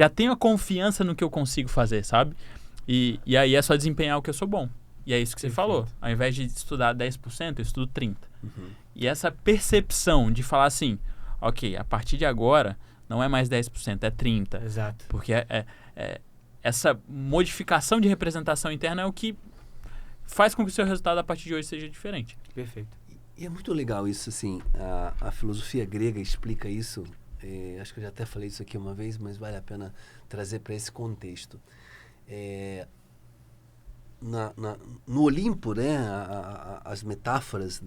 Speaker 1: tenho a confiança no que eu consigo fazer, sabe? E aí é só desempenhar o que eu sou bom. E é isso que você falou. Ao invés de estudar 10%, eu estudo 30%. E essa percepção de falar assim, ok, a partir de agora, não é mais 10%, é 30%.
Speaker 3: Exato.
Speaker 1: Porque essa modificação de representação interna é o que faz com que o seu resultado a partir de hoje seja diferente.
Speaker 3: Perfeito.
Speaker 2: E é muito legal isso, assim, a filosofia grega explica isso, acho que eu já até falei isso aqui uma vez, mas vale a pena trazer para esse contexto. No Olimpo, né, as metáforas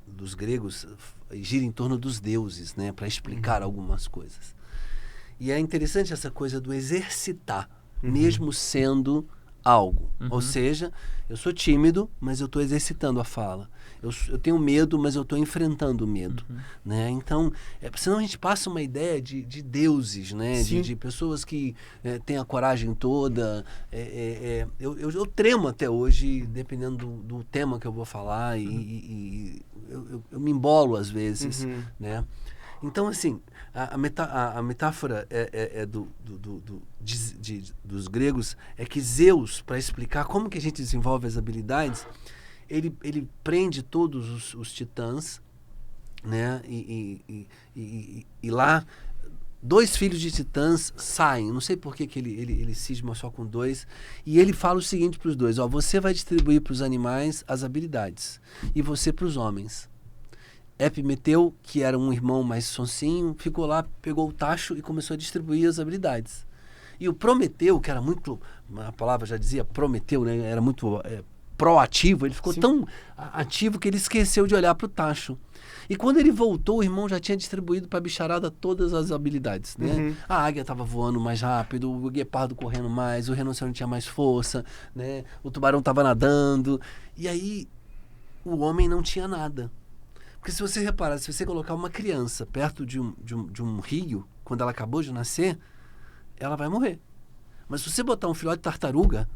Speaker 2: dos gregos giram em torno dos deuses, né, para explicar algumas coisas. E é interessante essa coisa do exercitar, mesmo sendo algo. Ou seja, eu sou tímido, mas eu estou exercitando a fala. Eu tenho medo, mas eu estou enfrentando o medo. Né? Então, senão a gente passa uma ideia de deuses, né? De pessoas que têm a coragem toda. Eu tremo até hoje, dependendo do tema que eu vou falar, e eu me embolo às vezes. Né? Então, assim, a metáfora dos gregos é que Zeus, para explicar como que a gente desenvolve as habilidades, ele prende todos os titãs, né? E lá 2 filhos de titãs saem. Não sei por que ele cisma só com 2. E ele fala o seguinte para os 2: você vai distribuir para os animais as habilidades e você para os homens. Epimeteu, que era um irmão mais sonsinho, ficou lá, pegou o tacho e começou a distribuir as habilidades. E o Prometeu, que era muito, a palavra já dizia Prometeu, né? Era muito proativo, ele ficou tão ativo que ele esqueceu de olhar para o tacho. E quando ele voltou, o irmão já tinha distribuído para a bicharada todas as habilidades, né? A águia estava voando mais rápido, o guepardo correndo mais, o rinoceronte tinha mais força, né? O tubarão estava nadando. E aí, o homem não tinha nada. Porque se você reparar, se você colocar uma criança perto de um rio, quando ela acabou de nascer, ela vai morrer. Mas se você botar um filhote de tartaruga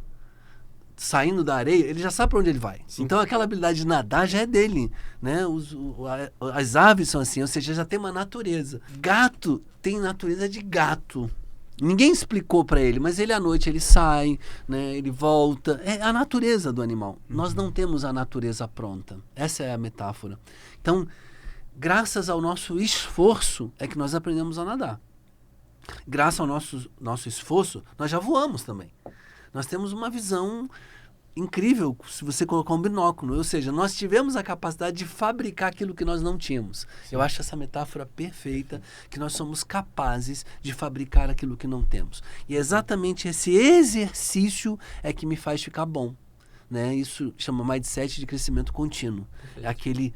Speaker 2: saindo da areia, ele já sabe para onde ele vai. Sim. Então aquela habilidade de nadar já é dele, né? As aves são assim, ou seja, já tem uma natureza. Gato tem natureza de gato. Ninguém explicou para ele, mas ele à noite ele sai, né? Ele volta. É a natureza do animal. Nós não temos a natureza pronta. Essa é a metáfora. Então, graças ao nosso esforço é que nós aprendemos a nadar. Graças ao nosso esforço, nós já voamos também. Nós temos uma visão incrível se você colocar um binóculo. Ou seja, nós tivemos a capacidade de fabricar aquilo que nós não tínhamos. Sim. Eu acho essa metáfora perfeita, que nós somos capazes de fabricar aquilo que não temos. E exatamente esse exercício é que me faz ficar bom. Né? Isso chama mindset de crescimento contínuo. Perfeito. É aquele...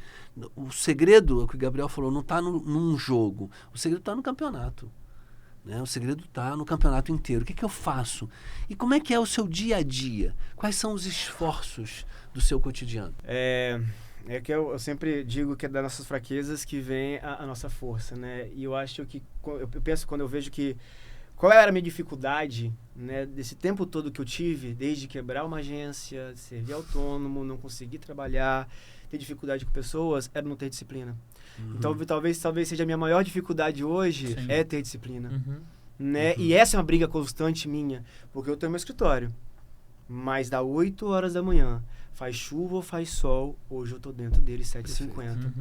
Speaker 2: O segredo, é o que o Gabriel falou, não está num jogo. O segredo está no campeonato. Né? O segredo está no campeonato inteiro. O que eu faço? E como é que é o seu dia a dia? Quais são os esforços do seu cotidiano?
Speaker 3: É que eu sempre digo que é das nossas fraquezas que vem a nossa força, né? E eu acho que... Eu penso quando eu vejo que... Qual era a minha dificuldade, né, desse tempo todo que eu tive, desde quebrar uma agência, servir autônomo, não conseguir trabalhar, ter dificuldade com pessoas, era não ter disciplina. Então, talvez seja a minha maior dificuldade hoje. Sim. É ter disciplina. Né? E essa é uma briga constante minha, porque eu tenho meu escritório, mas dá 8 horas da manhã, faz chuva ou faz sol, hoje eu tô dentro dele 7h50.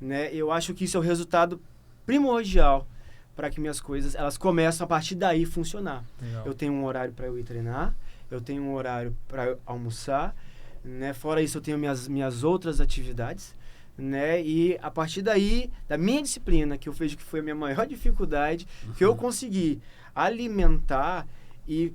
Speaker 3: Né? Eu acho que isso é o resultado primordial para que minhas coisas, elas começam a partir daí funcionar. Legal. Eu tenho um horário para eu ir treinar, eu tenho um horário para eu almoçar, né? Fora isso eu tenho minhas outras atividades, né? E a partir daí, da minha disciplina, que eu vejo que foi a minha maior dificuldade, que eu consegui alimentar e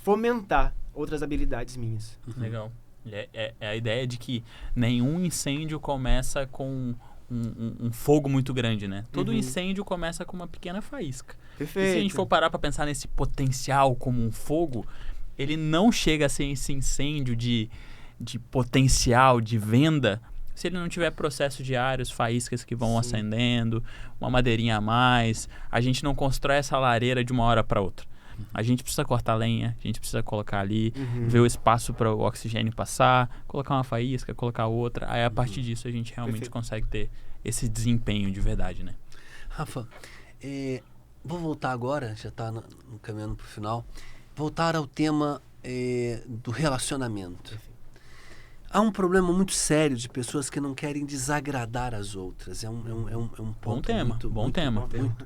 Speaker 3: fomentar outras habilidades minhas.
Speaker 1: Legal. É a ideia de que nenhum incêndio começa com um fogo muito grande, né? Todo incêndio começa com uma pequena faísca.
Speaker 3: Perfeito.
Speaker 1: E se a gente for parar para pensar nesse potencial como um fogo, ele não chega a ser esse incêndio de potencial, de venda, se ele não tiver processos diários, faíscas que vão acendendo, uma madeirinha a mais. A gente não constrói essa lareira de uma hora para outra. A gente precisa cortar lenha, a gente precisa colocar ali, ver o espaço para o oxigênio passar, colocar uma faísca, colocar outra. Aí a partir disso a gente realmente consegue ter esse desempenho de verdade, né?
Speaker 2: Rafa, vou voltar agora, já está caminhando para o final, voltar ao tema do relacionamento. Há um problema muito sério de pessoas que não querem desagradar as outras. É um ponto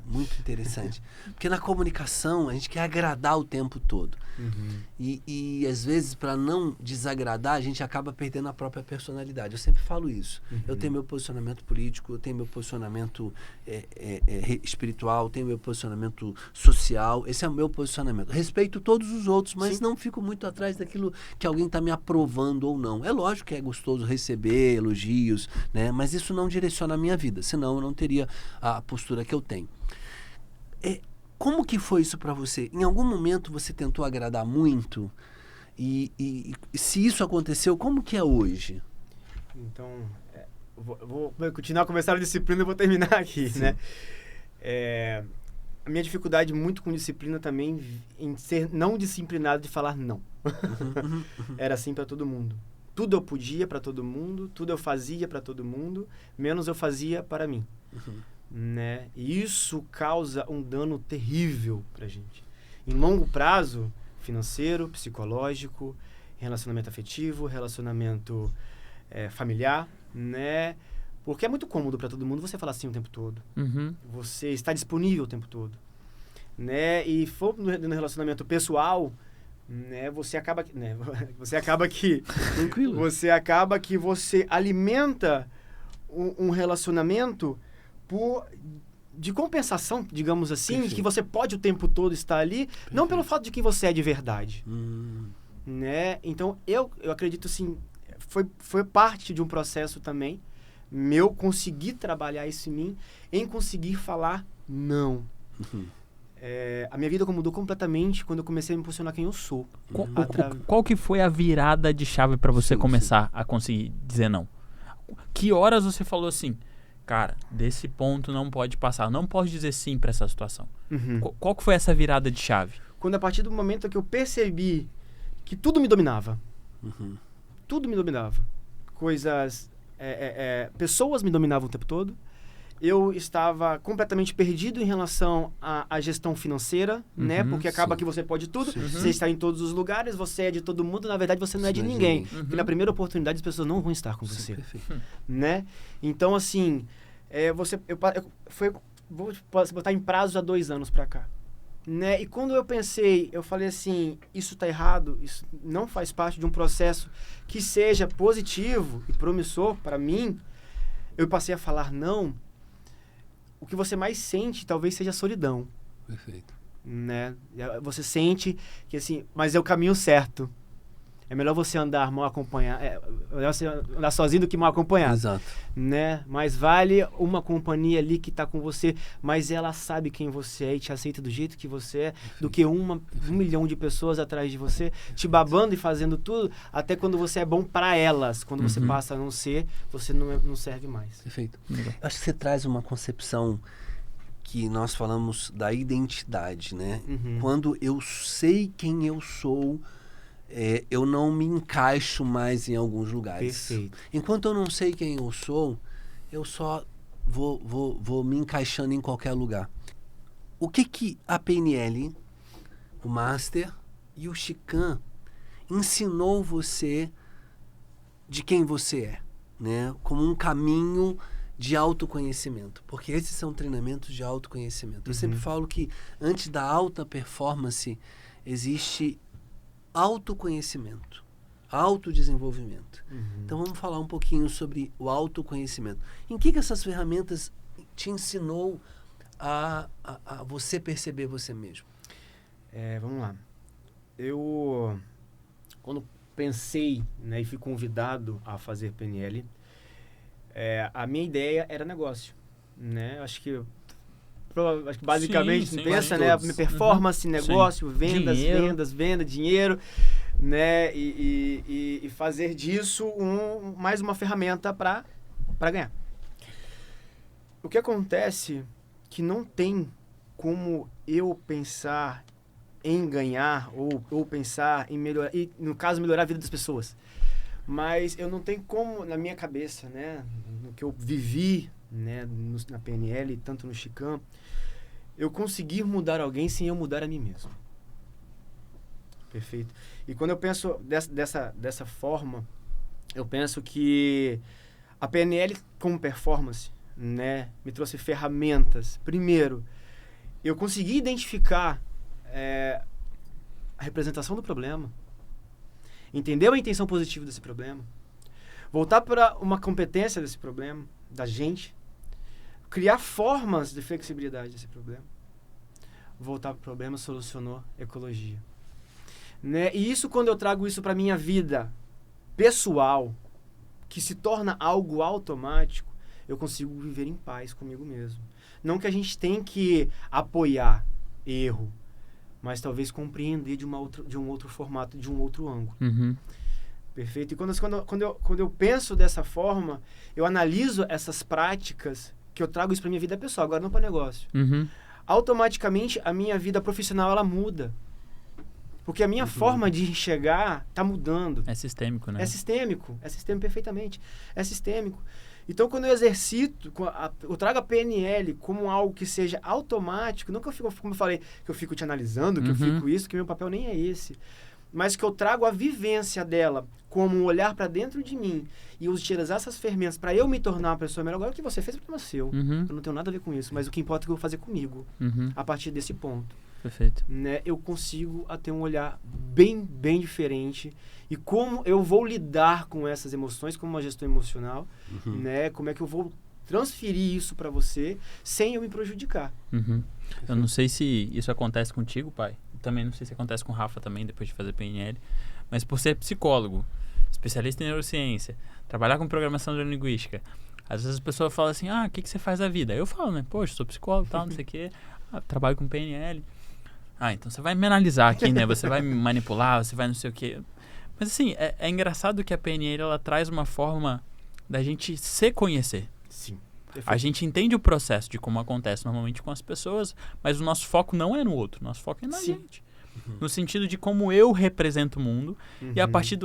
Speaker 2: muito interessante. Porque na comunicação a gente quer agradar o tempo todo. E às vezes, para não desagradar, a gente acaba perdendo a própria personalidade. Eu sempre falo isso. Eu tenho meu posicionamento político, eu tenho meu posicionamento espiritual, eu tenho meu posicionamento social. Esse é o meu posicionamento. Respeito todos os outros, mas não fico muito atrás daquilo que alguém está me aprovando ou não. É lógico que é gostoso receber elogios, né? Mas isso não direciona a minha vida, senão eu não teria a postura que eu tenho. Como que foi isso para você? Em algum momento você tentou agradar muito? E se isso aconteceu, como que é hoje?
Speaker 3: Então, vou continuar a começar a disciplina e vou terminar aqui, né? A minha dificuldade muito com disciplina também em ser não disciplinado de falar não. Era assim para todo mundo. Tudo eu podia para todo mundo, tudo eu fazia para todo mundo, menos eu fazia para mim. Né? E isso causa um dano terrível pra gente. Em longo prazo, financeiro, psicológico, relacionamento afetivo, relacionamento familiar, né? Porque é muito cômodo para todo mundo você falar assim o tempo todo. Você está disponível o tempo todo. Né? E for no relacionamento pessoal, né, você acaba que tranquilo. Você acaba que você alimenta um relacionamento de compensação, digamos assim,
Speaker 2: Perfeito.
Speaker 3: de que você pode o tempo todo estar ali, não pelo fato de quem você é de verdade. Né? Então, eu acredito assim, foi parte de um processo também, meu conseguir trabalhar isso em mim, em conseguir falar não. A minha vida mudou completamente quando eu comecei a me posicionar quem eu sou.
Speaker 1: Qual que foi a virada de chave pra você começar a conseguir dizer não? Que horas você falou assim, cara, desse ponto não pode passar, não pode dizer sim pra essa situação? Qual que foi essa virada de chave?
Speaker 3: Quando a partir do momento que eu percebi que tudo me dominava. Tudo me dominava. Coisas... pessoas me dominavam o tempo todo. Eu estava completamente perdido em relação à gestão financeira, né? Porque acaba que você pode tudo, você está em todos os lugares, você é de todo mundo, na verdade você não é de ninguém. Porque na primeira oportunidade as pessoas não vão estar com você. Né? Então, assim, vou botar em prazo há 2 anos pra cá. Né? E quando eu falei assim, isso tá errado, isso não faz parte de um processo que seja positivo e promissor para mim, eu passei a falar não. O que você mais sente talvez seja a solidão.
Speaker 2: Perfeito.
Speaker 3: Né? Você sente que assim, mas é o caminho certo. É melhor você andar mal acompanhado, melhor você andar sozinho do que mal acompanhado.
Speaker 2: Exato.
Speaker 3: Né? Mas vale uma companhia ali que está com você, mas ela sabe quem você é e te aceita do jeito que você é, do que 1 milhão de pessoas atrás de você, te babando e fazendo tudo, até quando você é bom para elas. Quando você passa a não ser, você não serve mais.
Speaker 2: Perfeito. Acho que você traz uma concepção que nós falamos da identidade, né? Quando eu sei quem eu sou, eu não me encaixo mais em alguns lugares.
Speaker 3: Perfeito.
Speaker 2: Enquanto eu não sei quem eu sou, eu só vou me encaixando em qualquer lugar. O que a PNL, o Master e o Chican ensinou você de quem você é, né? Como um caminho de autoconhecimento, porque esses são treinamentos de autoconhecimento. Eu sempre falo que antes da alta performance existe autoconhecimento, autodesenvolvimento. Então vamos falar um pouquinho sobre o autoconhecimento. Em que essas ferramentas te ensinou a você perceber você mesmo?
Speaker 3: Vamos lá. Eu, quando pensei, né, e fui convidado a fazer PNL, a minha ideia era negócio, né? Acho que basicamente pensa, né? Performance, negócio, vendas, venda, dinheiro, né? E fazer disso mais uma ferramenta para ganhar. O que acontece que não tem como eu pensar em ganhar ou pensar em melhorar, e no caso melhorar a vida das pessoas. Mas eu não tenho como, na minha cabeça, né, no que eu vivi, né, na PNL, tanto no Chican, eu conseguir mudar alguém sem eu mudar a mim mesmo. Perfeito. E quando eu penso dessa forma, eu penso que a PNL como performance, né, me trouxe ferramentas. Primeiro, eu consegui identificar a representação do problema, entender a intenção positiva desse problema, voltar para uma competência desse problema, da gente, criar formas de flexibilidade desse problema, voltar para o problema, solucionou ecologia. Né? E isso, quando eu trago isso para minha vida pessoal, que se torna algo automático, eu consigo viver em paz comigo mesmo. Não que a gente tem que apoiar erro, mas talvez compreender de um outro formato, de um outro ângulo. Perfeito? E quando eu penso dessa forma, eu analiso essas práticas, que eu trago isso para minha vida pessoal, agora não para negócio. Automaticamente, a minha vida profissional, ela muda. Porque a minha forma de enxergar está mudando.
Speaker 1: É sistêmico, né?
Speaker 3: É sistêmico perfeitamente. É sistêmico. Então, quando eu exercito, eu trago a PNL como algo que seja automático, não que eu fico, como eu falei, que eu fico te analisando, que eu fico isso, que meu papel nem é esse, mas que eu trago a vivência dela como um olhar para dentro de mim e utilizar essas ferramentas para eu me tornar uma pessoa melhor. Agora, o que você fez é problema seu. Eu não tenho nada a ver com isso, mas o que importa é o que eu vou fazer comigo a partir desse ponto.
Speaker 1: Perfeito.
Speaker 3: né, eu consigo ter um olhar bem diferente. E como eu vou lidar com essas emoções, como uma gestão emocional, né? Como é que eu vou transferir isso para você sem eu me prejudicar.
Speaker 1: Uhum. Eu não sei se isso acontece contigo, pai. Também não sei se acontece com o Rafa também, depois de fazer PNL. Mas por ser psicólogo, especialista em neurociência, trabalhar com programação neurolinguística, às vezes a pessoa fala assim, o que você faz da vida? Eu falo, né? Poxa, sou psicólogo e tal, não sei o quê. Trabalho com PNL. Então você vai me analisar aqui, né? Você vai me manipular, você vai não sei o quê. Mas assim, é engraçado que a PNL, ela traz uma forma da gente se conhecer.
Speaker 3: Sim.
Speaker 1: A gente entende o processo de como acontece normalmente com as pessoas, mas o nosso foco não é no outro, nosso foco é na gente. No sentido de como eu represento o mundo e a partir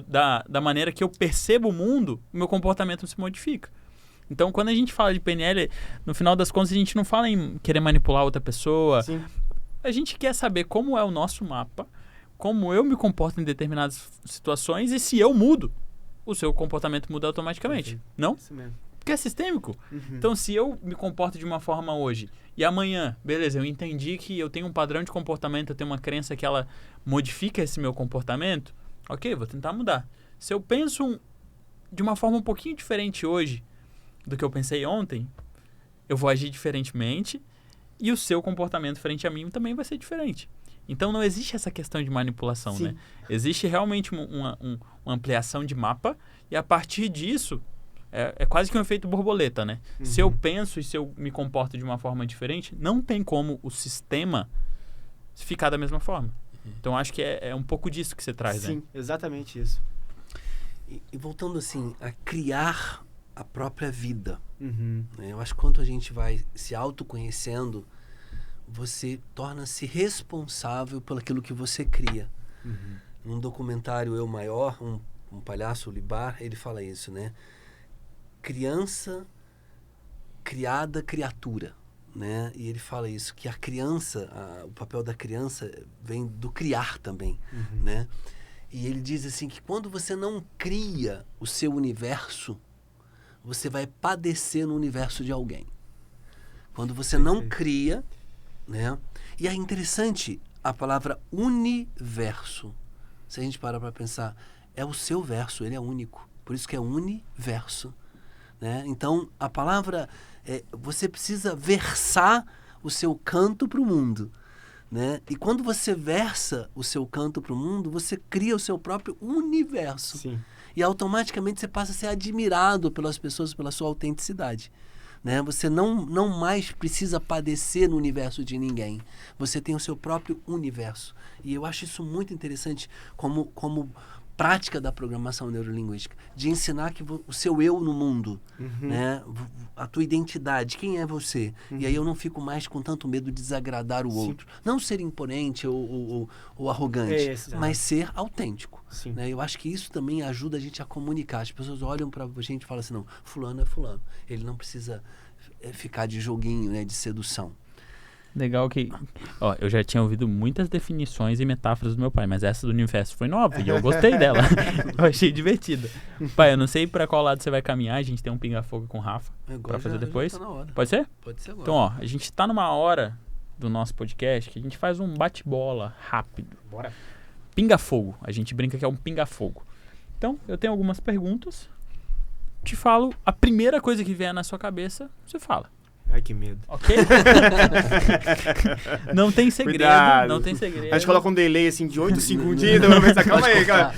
Speaker 1: da maneira que eu percebo o mundo, o meu comportamento se modifica. Então, quando a gente fala de PNL, no final das contas, a gente não fala em querer manipular outra pessoa.
Speaker 3: Sim.
Speaker 1: A gente quer saber como é o nosso mapa, como eu me comporto em determinadas situações e se eu mudo, o seu comportamento muda automaticamente.
Speaker 3: Perfeito.
Speaker 1: Não?
Speaker 3: Isso mesmo.
Speaker 1: Porque é sistêmico. Então, se eu me comporto de uma forma hoje e amanhã, beleza, eu entendi que eu tenho um padrão de comportamento, eu tenho uma crença que ela modifica esse meu comportamento, ok, vou tentar mudar. Se eu penso de uma forma um pouquinho diferente hoje do que eu pensei ontem, eu vou agir diferentemente e o seu comportamento frente a mim também vai ser diferente. Então, não existe essa questão de manipulação,
Speaker 3: Sim.
Speaker 1: né? Existe realmente uma ampliação de mapa e a partir disso, é quase que um efeito borboleta, né? Se eu penso e se eu me comporto de uma forma diferente, não tem como o sistema ficar da mesma forma. Então, acho que é um pouco disso que você traz, né?
Speaker 3: Sim, exatamente isso.
Speaker 2: E voltando assim, a criar a própria vida.
Speaker 3: Uhum.
Speaker 2: Né? Eu acho que quando a gente vai se autoconhecendo, você torna-se responsável por aquilo que você cria. Num documentário Eu Maior, um palhaço, o Libar, ele fala isso, né? Criança, criada, criatura. Né? E ele fala isso, que a criança, o papel da criança vem do criar também. Né? E ele diz assim que quando você não cria o seu universo, você vai padecer no universo de alguém. Quando você não cria, né? E é interessante a palavra universo. Se a gente parar para pensar, é o seu verso, ele é único. Por isso que é universo. Né? Então, a palavra, você precisa versar o seu canto para o mundo. Né? E quando você versa o seu canto para o mundo, você cria o seu próprio universo.
Speaker 3: Sim.
Speaker 2: E automaticamente você passa a ser admirado pelas pessoas pela sua autenticidade. Né? Você não mais precisa padecer no universo de ninguém. Você tem o seu próprio universo. E eu acho isso muito interessante como prática da programação neurolinguística, de ensinar que o seu eu no mundo, né? A tua identidade, quem é você? E aí eu não fico mais com tanto medo de desagradar o outro. Não ser imponente ou arrogante, mas ser autêntico. Né? Eu acho que isso também ajuda a gente a comunicar. As pessoas olham pra gente e falam assim, não, fulano é fulano. Ele não precisa ficar de joguinho, né, de sedução.
Speaker 1: Legal que... eu já tinha ouvido muitas definições e metáforas do meu pai, mas essa do universo foi nova e eu gostei dela. Eu achei divertida. Pai, eu não sei pra qual lado você vai caminhar, a gente tem um pinga-fogo com o Rafa pra fazer depois.
Speaker 2: Já tá na hora.
Speaker 1: Pode ser?
Speaker 2: Pode ser agora.
Speaker 1: Então, a gente tá numa hora do nosso podcast que a gente faz um bate-bola rápido.
Speaker 3: Bora.
Speaker 1: Pinga-fogo. A gente brinca que é um pinga-fogo. Então, eu tenho algumas perguntas. Te falo, a primeira coisa que vier na sua cabeça, você fala.
Speaker 3: Ai, que medo.
Speaker 1: Ok? Não tem segredo.
Speaker 3: Cuidado.
Speaker 1: Não tem segredo.
Speaker 3: A gente coloca um delay assim de 8 segundinhos, então vai pensar, calma aí, cara.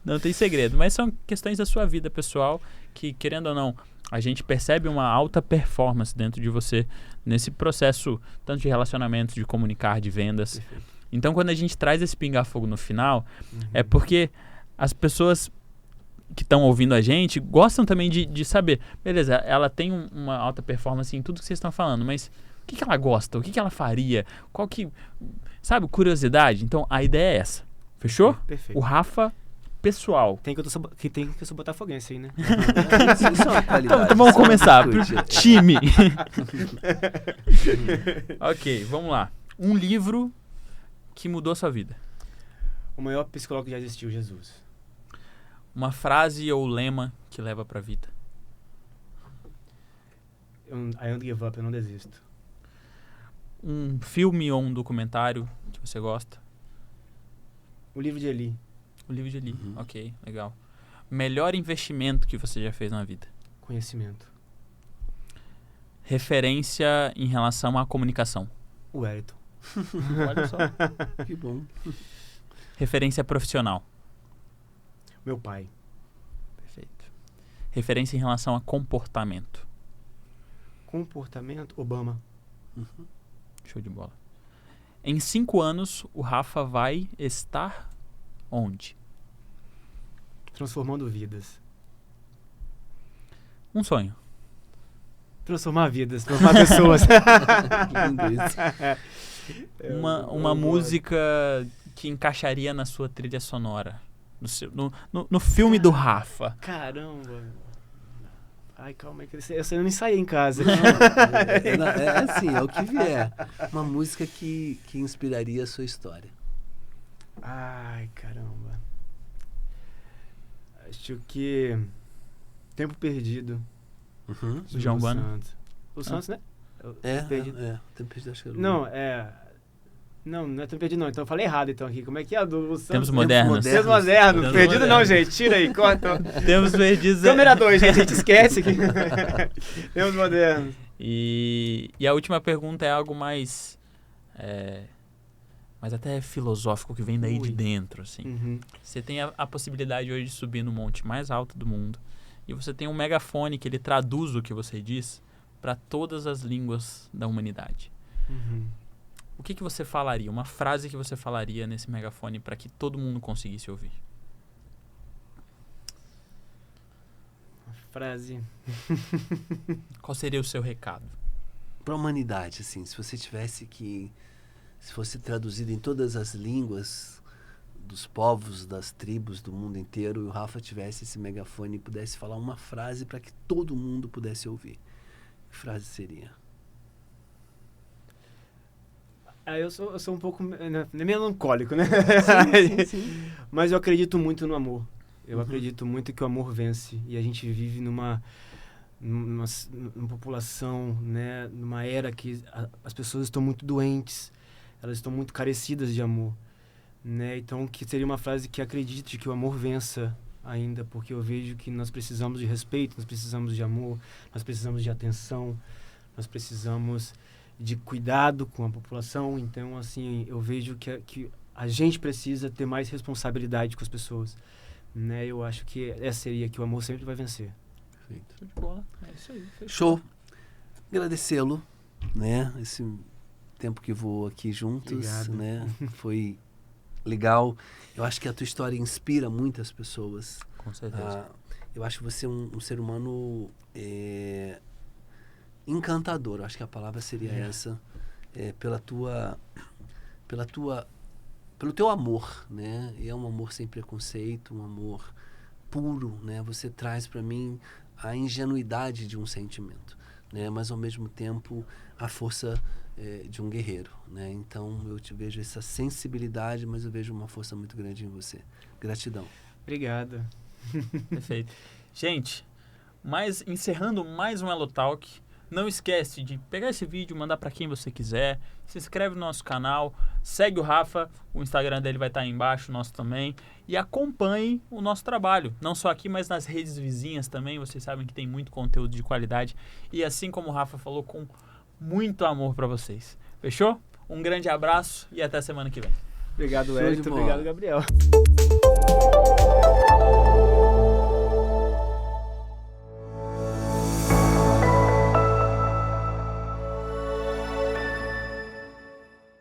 Speaker 1: Não tem segredo, mas são questões da sua vida pessoal que, querendo ou não, a gente percebe uma alta performance dentro de você nesse processo, tanto de relacionamento, de comunicar, de vendas.
Speaker 3: Perfeito.
Speaker 1: Então, quando a gente traz esse pinga-fogo no final, é porque as pessoas que estão ouvindo a gente gostam também de saber, beleza, ela tem uma alta performance em tudo que vocês estão falando, mas o que ela gosta? O que ela faria? Qual que... Sabe, curiosidade? Então, a ideia é essa. Fechou?
Speaker 3: Perfeito.
Speaker 1: O Rafa pessoal.
Speaker 3: Tem que eu sou botafoguense aí, né?
Speaker 2: Isso é uma qualidade.
Speaker 1: Então vamos começar.
Speaker 2: Discute.
Speaker 1: Time. Ok, vamos lá. Um livro que mudou a sua vida.
Speaker 3: O maior psicólogo que já existiu, Jesus.
Speaker 1: Uma frase ou lema que leva pra vida.
Speaker 3: I don't give up, eu não desisto.
Speaker 1: Um filme ou um documentário que você gosta?
Speaker 3: O livro de Eli.
Speaker 1: O livro de Eli. Ok, legal. Melhor investimento que você já fez na vida?
Speaker 3: Conhecimento.
Speaker 1: Referência em relação à comunicação?
Speaker 3: O Wellington.
Speaker 1: Olha só.
Speaker 2: Que bom.
Speaker 1: Referência profissional?
Speaker 3: Meu pai.
Speaker 1: Perfeito. Referência em relação a comportamento?
Speaker 3: Comportamento, Obama.
Speaker 1: Show de bola. Em 5 anos, o Rafa vai estar onde?
Speaker 3: Transformando vidas.
Speaker 1: Um sonho.
Speaker 3: Transformar vidas, transformar pessoas.
Speaker 2: Que lindo isso.
Speaker 1: Uma música que encaixaria na sua trilha sonora. No filme do Rafa.
Speaker 3: Caramba. Ai, calma aí, que essa eu não ensaiei em casa.
Speaker 2: É assim, é o que vier. Uma música que inspiraria a sua história.
Speaker 3: Ai, caramba. Acho que Tempo Perdido.
Speaker 1: Do João Bueno.
Speaker 3: Santos. O Santos, né? Perdido.
Speaker 2: Tempo Perdido, acho que era o...
Speaker 3: Não, não é Tempo Perdido não. Então eu falei errado então aqui. Como é que é? Do Santos?
Speaker 1: Tempos modernos.
Speaker 3: Tempos modernos.
Speaker 1: Tempos
Speaker 3: Perdido não,
Speaker 1: modernos.
Speaker 3: gente. Tira aí, corta.
Speaker 1: Tempos perdidos.
Speaker 3: Câmera 2, gente. A gente esquece aqui. Tempos modernos.
Speaker 1: E a última pergunta é algo mais até filosófico, que vem daí de dentro, assim. Você tem a possibilidade hoje de subir no monte mais alto do mundo e você tem um megafone que ele traduz o que você diz para todas as línguas da humanidade. O que você falaria? Uma frase que você falaria nesse megafone para que todo mundo conseguisse ouvir?
Speaker 3: Uma frase.
Speaker 1: Qual seria o seu recado?
Speaker 2: Para a humanidade, assim, se fosse traduzido em todas as línguas dos povos, das tribos do mundo inteiro, e o Rafa tivesse esse megafone e pudesse falar uma frase para que todo mundo pudesse ouvir, que frase seria?
Speaker 3: Eu sou um pouco melancólico, né?
Speaker 2: Sim.
Speaker 3: Mas eu acredito muito no amor. Eu acredito muito que o amor vence. E a gente vive numa população, né? Numa era que as pessoas estão muito doentes. Elas estão muito carecidas de amor. Né? Então, que seria uma frase que acredite que o amor vença ainda. Porque eu vejo que nós precisamos de respeito, nós precisamos de amor, nós precisamos de atenção, nós precisamos de cuidado com a população. Então, assim, eu vejo que a gente precisa ter mais responsabilidade com as pessoas, né? Eu acho que essa seria que o amor sempre vai vencer.
Speaker 2: Perfeito.
Speaker 1: Show de bola. É isso aí.
Speaker 2: Show. Agradecê-lo, né? Esse tempo que voou aqui juntos,
Speaker 3: Obrigado.
Speaker 2: né? Foi legal. Eu acho que a tua história inspira muitas pessoas.
Speaker 1: Com certeza.
Speaker 2: Eu acho que você é um ser humano encantador. Eu acho que a palavra seria essa. Pelo teu amor, né? E é um amor sem preconceito, um amor puro, né? Você traz para mim a ingenuidade de um sentimento, né? Mas ao mesmo tempo a força de um guerreiro, né? Então eu te vejo essa sensibilidade, mas eu vejo uma força muito grande em você. Gratidão.
Speaker 3: Obrigado.
Speaker 1: Perfeito. Gente, encerrando mais um Elo Talk, não esquece de pegar esse vídeo, mandar para quem você quiser, se inscreve no nosso canal, segue o Rafa, o Instagram dele vai estar aí embaixo, o nosso também, e acompanhe o nosso trabalho, não só aqui, mas nas redes vizinhas também. Vocês sabem que tem muito conteúdo de qualidade e, assim como o Rafa falou, com muito amor para vocês. Fechou? Um grande abraço e até semana que vem.
Speaker 3: Obrigado,
Speaker 2: Show de
Speaker 3: Wellington.
Speaker 2: bola.
Speaker 3: Obrigado, Gabriel.